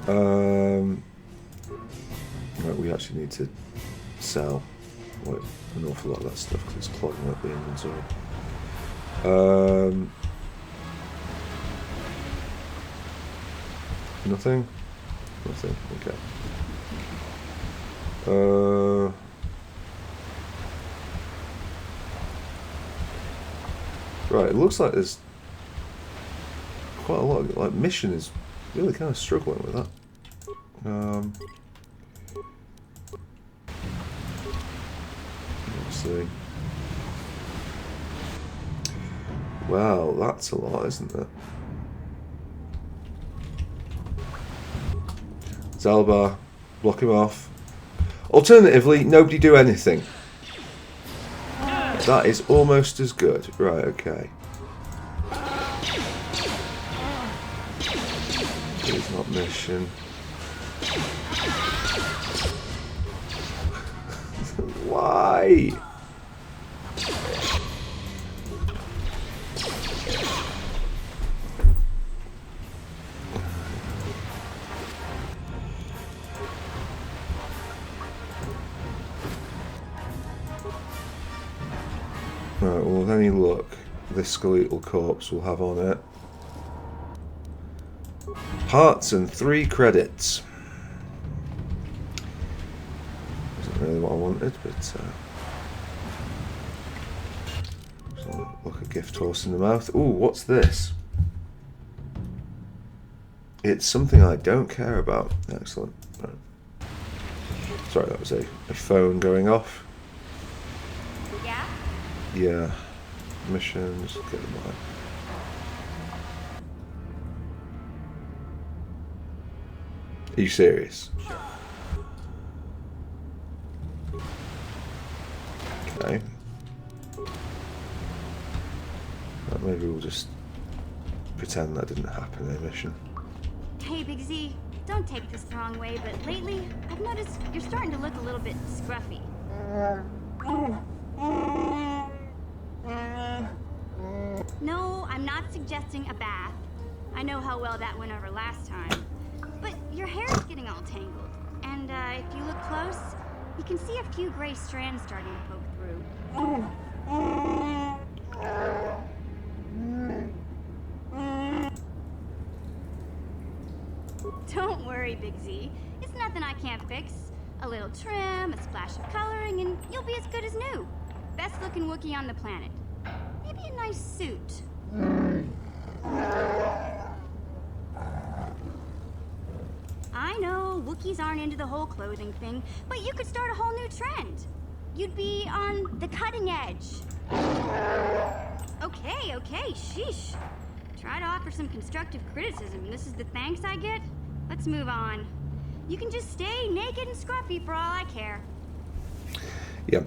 Right, we actually need to sell like an awful lot of that stuff because it's clogging up the inventory. Nothing? Nothing, okay. Right, it looks like there's quite a lot of, like, mission is really kind of struggling with that. Let's see. Wow, that's a lot, isn't it? Zalbar, block him off. Alternatively, nobody do anything. That is almost as good. Right, okay. It's not mission. Why? Right, well, with any luck, this skeletal corpse will have on it parts and 3 credits. Wasn't really what I wanted, but so look, a gift horse in the mouth. Ooh, what's this? It's something I don't care about. Excellent. Right. Sorry, that was a phone going off. Yeah? Yeah. Missions, get them on. Are you serious? Okay. Well, maybe we'll just pretend that didn't happen in a mission. Hey, Big Z, don't take this the wrong way, but lately, I've noticed you're starting to look a little bit scruffy. No, I'm not suggesting a bath. I know how well that went over last time. But your hair is getting all tangled. And if you look close, you can see a few gray strands starting to poke through. Don't worry, Big Z. It's nothing I can't fix. A little trim, a splash of coloring, and you'll be as good as new. Best looking Wookiee on the planet. Maybe a nice suit. I know, Wookiees aren't into the whole clothing thing, but you could start a whole new trend. You'd be on the cutting edge. Okay, sheesh. Try to offer some constructive criticism, and this is the thanks I get? Let's move on. You can just stay naked and scruffy for all I care. Yeah.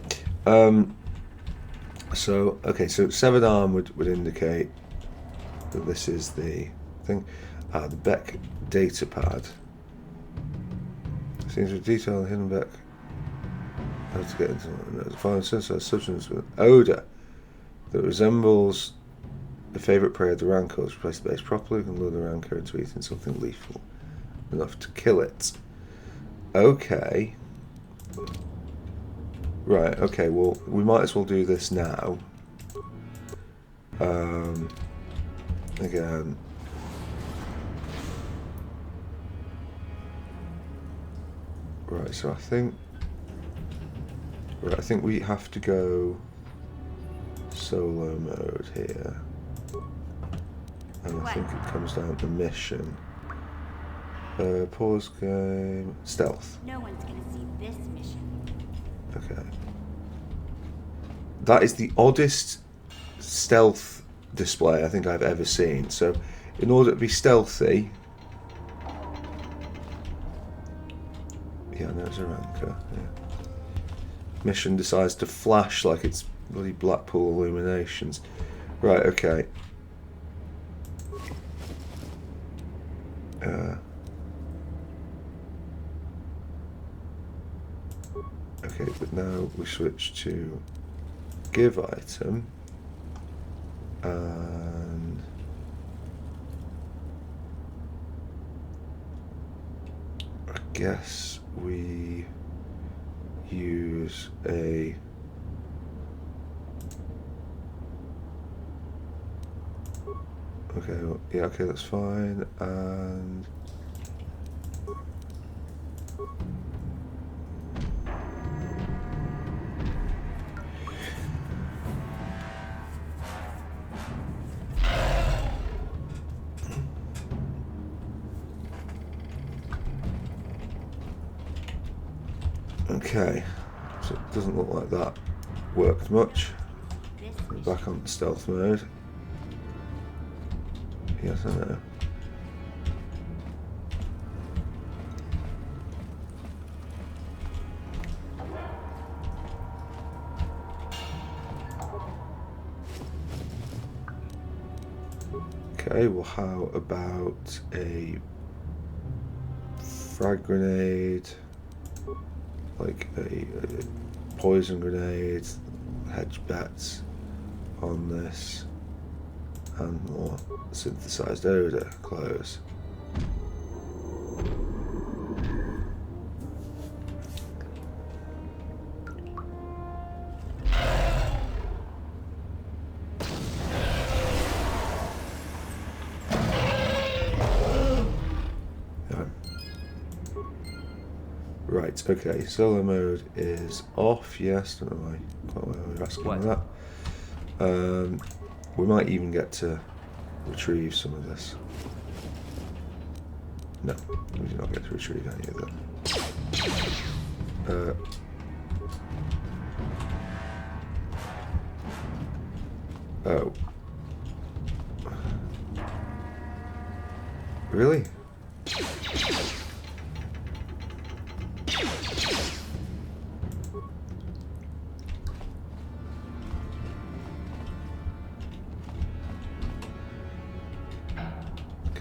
So, okay, so severed arm would indicate that this is the thing. The Beck data pad. Seems to detail the hidden Beck. How to get into the following sensor substance with odor that resembles the favourite prey of the Rancors. Replace the base properly and lure the Rancor into eating something lethal enough to kill it. Okay. Right, okay, well, we might as well do this now. Again. Right, so I think we have to go solo mode here. And I think it comes down to mission. Pause game. Stealth. No one's gonna see this mission. Okay. That is the oddest stealth display I think I've ever seen. So, in order to be stealthy... Yeah, no, it's a ranker. Yeah. Mission decides to flash like it's bloody Blackpool Illuminations. Right, okay. Okay, but now we switch to give item, and I guess we use a yeah, okay, that's fine, and okay, so it doesn't look like that worked much. We're back on stealth mode. Yes, I know. Okay, well, how about a frag grenade, like a poison grenade, hedge bets on this, and more synthesized odor. Close. Right, okay, solo mode is off, yes, don't know why we're asking that. We might even get to retrieve some of this. No, we do not get to retrieve any of that. Oh. Really?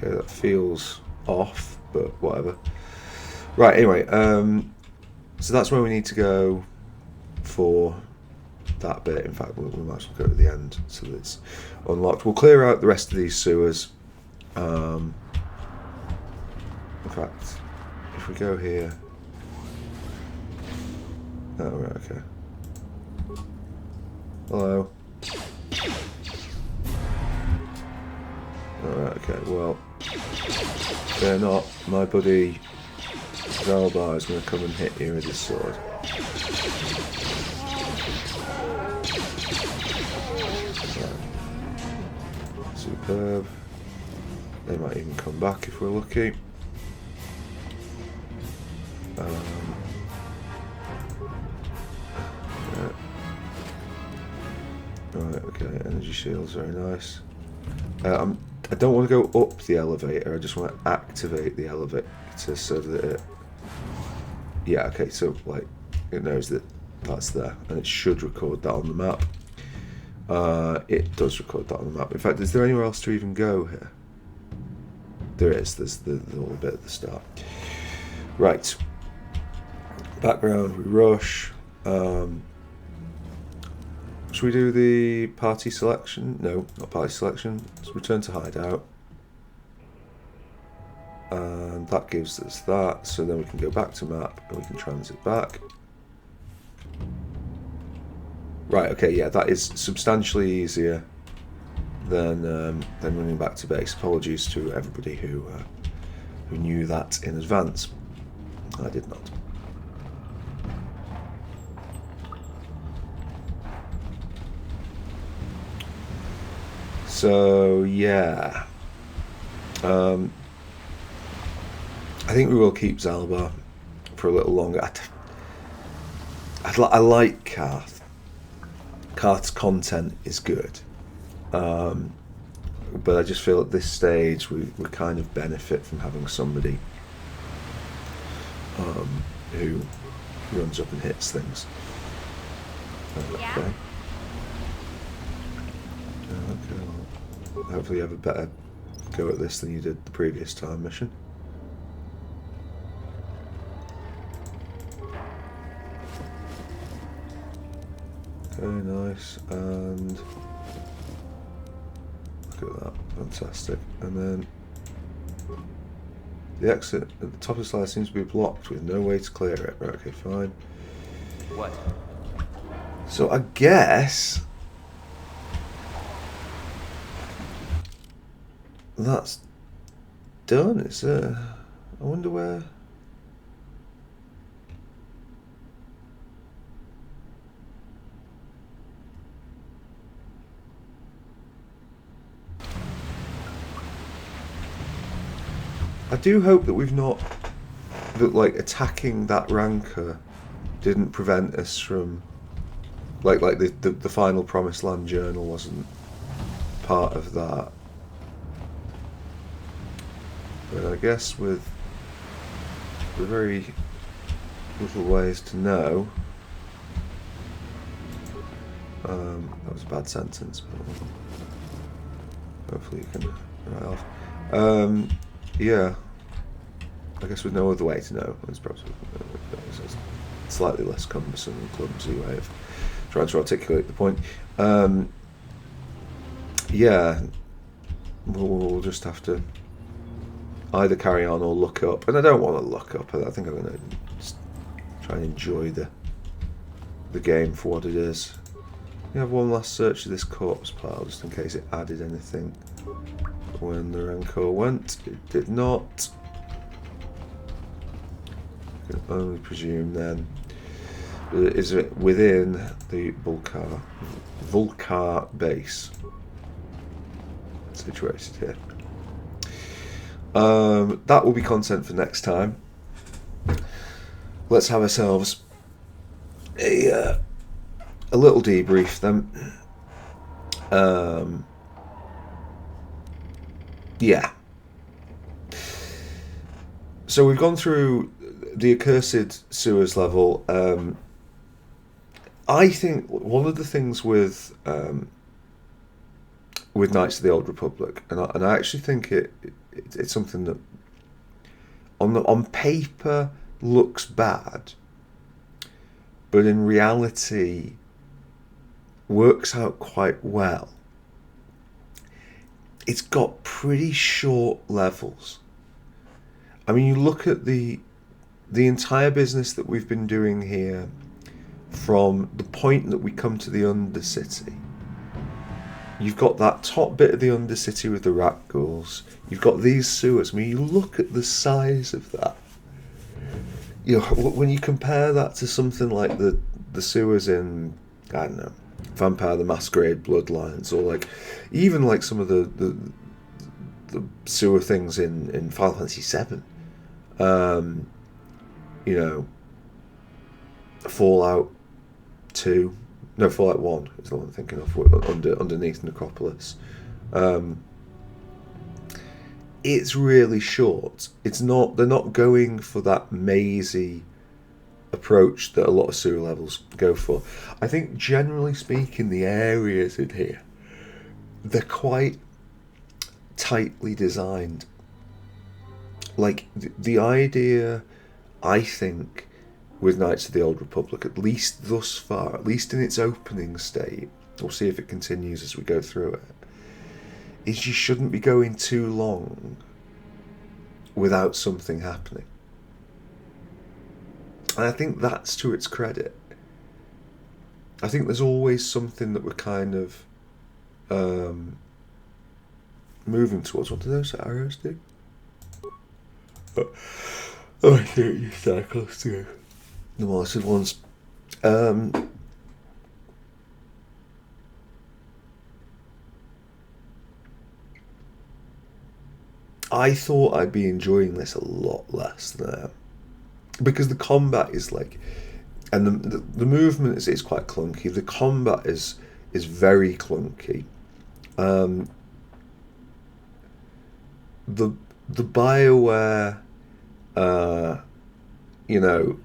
Okay, that feels off, but whatever. Right, anyway, so that's where we need to go for that bit. In fact, we might as well go to the end so that it's unlocked. We'll clear out the rest of these sewers. In fact, if we go here... Oh, right, okay. Hello. Alright, okay, well, they're not. My buddy Zalbar is going to come and hit you with his sword. Right. Superb. They might even come back if we're lucky. Right, okay, energy shields, very nice. I don't want to go up the elevator, I just want to activate the elevator so that it... Yeah, okay, so like it knows that that's there and it should record that on the map. It does record that on the map. In fact, is there anywhere else to even go here? There is, there's the little bit at the start. Right. Background, we rush. Should we do the party selection? No, not party selection. Let's return to hideout. And that gives us that. So then we can go back to map and we can transit back. Right, okay, yeah, that is substantially easier than running back to base. Apologies to everybody who knew that in advance. I did not. So yeah, I think we will keep Zalbar for a little longer. I like Karth. Karth's content is good, but I just feel at this stage we kind of benefit from having somebody who runs up and hits things. Yeah? Okay. Okay. Well, hopefully you have a better go at this than you did the previous time mission. Okay, nice. And look at that, fantastic. And then the exit at the top of the slide seems to be blocked with no way to clear it. Right, okay, fine. What? So I guess that's done. It's I wonder where. I do hope that we've not, that like attacking that rancor didn't prevent us from, like the final Promised Land journal wasn't part of that. But I guess with very little ways to know, that was a bad sentence, but hopefully you can write off. Yeah, I guess with no other way to know, it's probably a slightly less cumbersome and clumsy way of trying to articulate the point. Yeah, we'll just have to either carry on or look up, and I don't want to look up. I think I'm going to just try and enjoy the game for what it is. We have one last search of this corpse pile, just in case it added anything when the Rancor went. It did not. I can only presume then. Is it within the Vulkar base situated here? That will be content for next time. Let's have ourselves a little debrief then. Yeah. So we've gone through the accursed sewers level. I think one of the things with Knights of the Old Republic, and I actually think it's something that on paper looks bad, but in reality works out quite well. It's got pretty short levels. I mean, you look at the entire business that we've been doing here from the point that we come to the Undercity. You've got that top bit of the Undercity with the rat ghouls. You've got these sewers. I mean, you look at the size of that. You know, when you compare that to something like the sewers in, I don't know, Vampire the Masquerade Bloodlines, or like even like some of the sewer things in Final Fantasy VII. You know, Fallout 2. No, Fallout 1 is the one I'm thinking of, underneath Necropolis. It's really short. It's not. They're not going for that mazy approach that a lot of sewer levels go for. I think, generally speaking, the areas in here, they're quite tightly designed. Like, the idea, I think, with Knights of the Old Republic, at least thus far, at least in its opening state, we'll see if it continues as we go through it, is you shouldn't be going too long without something happening. And I think that's to its credit. I think there's always something that we're kind of moving towards. What do those arrows do? Oh, I think you start close to the molested ones. I thought I'd be enjoying this a lot less than I am, because the combat is like, and the movement is quite clunky. The combat is very clunky. The BioWare, you know,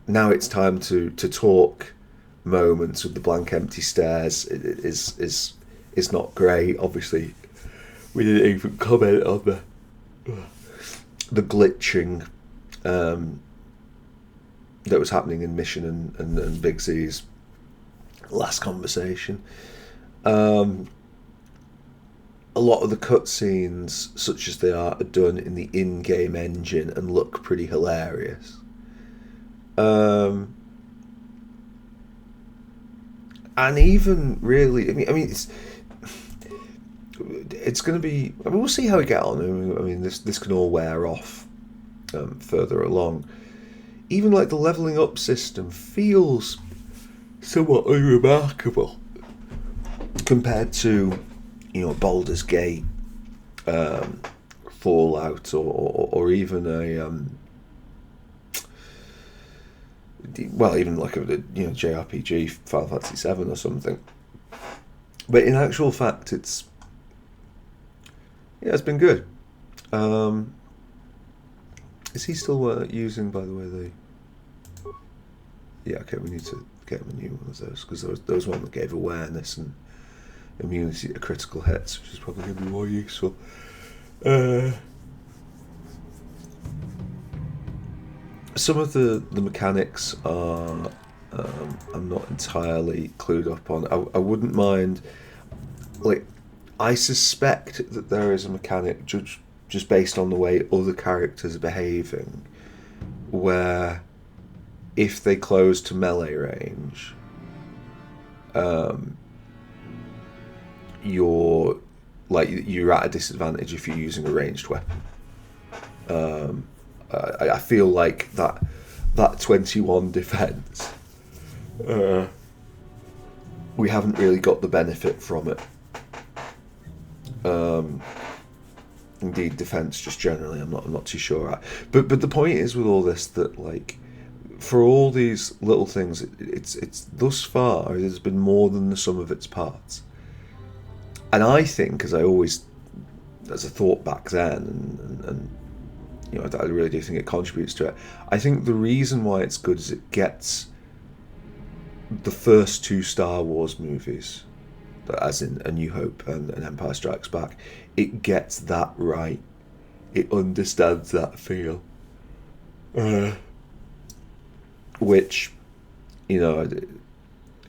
now it's time to talk moments with the blank empty stares is not great. Obviously, we didn't even comment on the glitching that was happening in Mission and Big Z's last conversation. A lot of the cutscenes, such as they are done in the in-game engine and look pretty hilarious. And even really, I mean, it's going to be. I mean, we'll see how we get on. I mean, this can all wear off further along. Even like the leveling up system feels somewhat unremarkable compared to, you know, Baldur's Gate, Fallout, or even even like a JRPG, Final Fantasy VII or something. But in actual fact, it's been good. Is he still using, by the way, yeah, okay, we need to get him a new one of those, because there was one that gave awareness and immunity to critical hits, which is probably going to be more useful. Some of the mechanics are I'm not entirely clued up on. I wouldn't mind, like, I suspect that there is a mechanic just based on the way other characters are behaving, where if they close to melee range, you're at a disadvantage if you're using a ranged weapon. I feel like that 21 defense, we haven't really got the benefit from it. Indeed, defense just generally, I'm not too sure. But the point is with all this that, like, for all these little things, it's thus far there's been more than the sum of its parts. And I think, as I always, as a thought back then, and you know, I really do think it contributes to it. I think the reason why it's good is it gets the first two Star Wars movies, as in A New Hope and Empire Strikes Back, it gets that right. It understands that feel. Which, you know,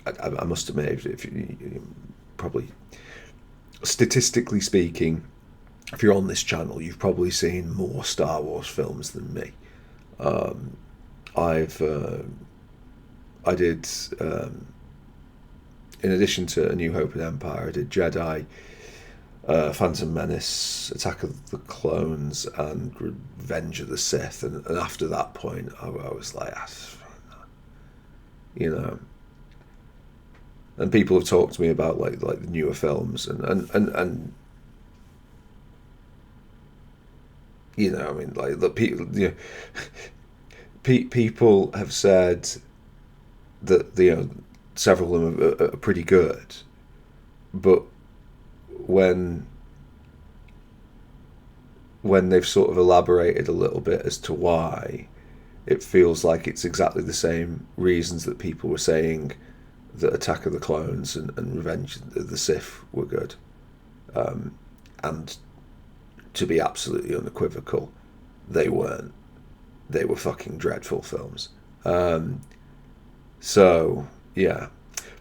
I must admit, if you probably, statistically speaking, if you're on this channel, you've probably seen more Star Wars films than me. I did, in addition to A New Hope and Empire, I did Jedi, Phantom Menace, Attack of the Clones, and Revenge of the Sith. And after that point, I was like, you know. And people have talked to me about like the newer films, and you know, I mean, like the people, you know, people have said that, you know, several of them are pretty good, but when they've sort of elaborated a little bit as to why, it feels like it's exactly the same reasons that people were saying that Attack of the Clones and Revenge of the Sith were good. And to be absolutely unequivocal, they weren't. They were fucking dreadful films. So, yeah.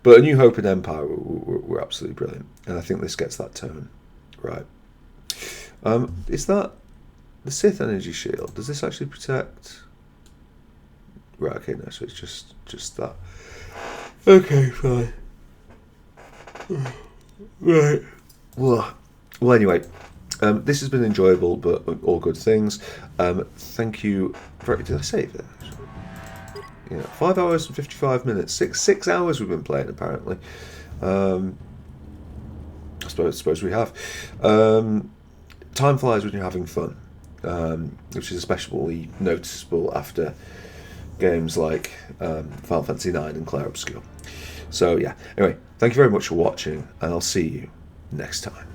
But A New Hope and Empire were absolutely brilliant. And I think this gets that tone right. Is that the Sith energy shield? Does this actually protect? Right, okay, no, so it's just that. Okay, fine. Right. Well, anyway, this has been enjoyable, but all good things. Thank you. Did I save it? Yeah, 5 hours and 55 minutes. Six hours we've been playing, apparently. I suppose we have. time flies when you're having fun, which is especially noticeable after games like Final Fantasy IX and Clair Obscur. So yeah, anyway, thank you very much for watching, and I'll see you next time.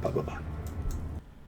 Bye bye bye.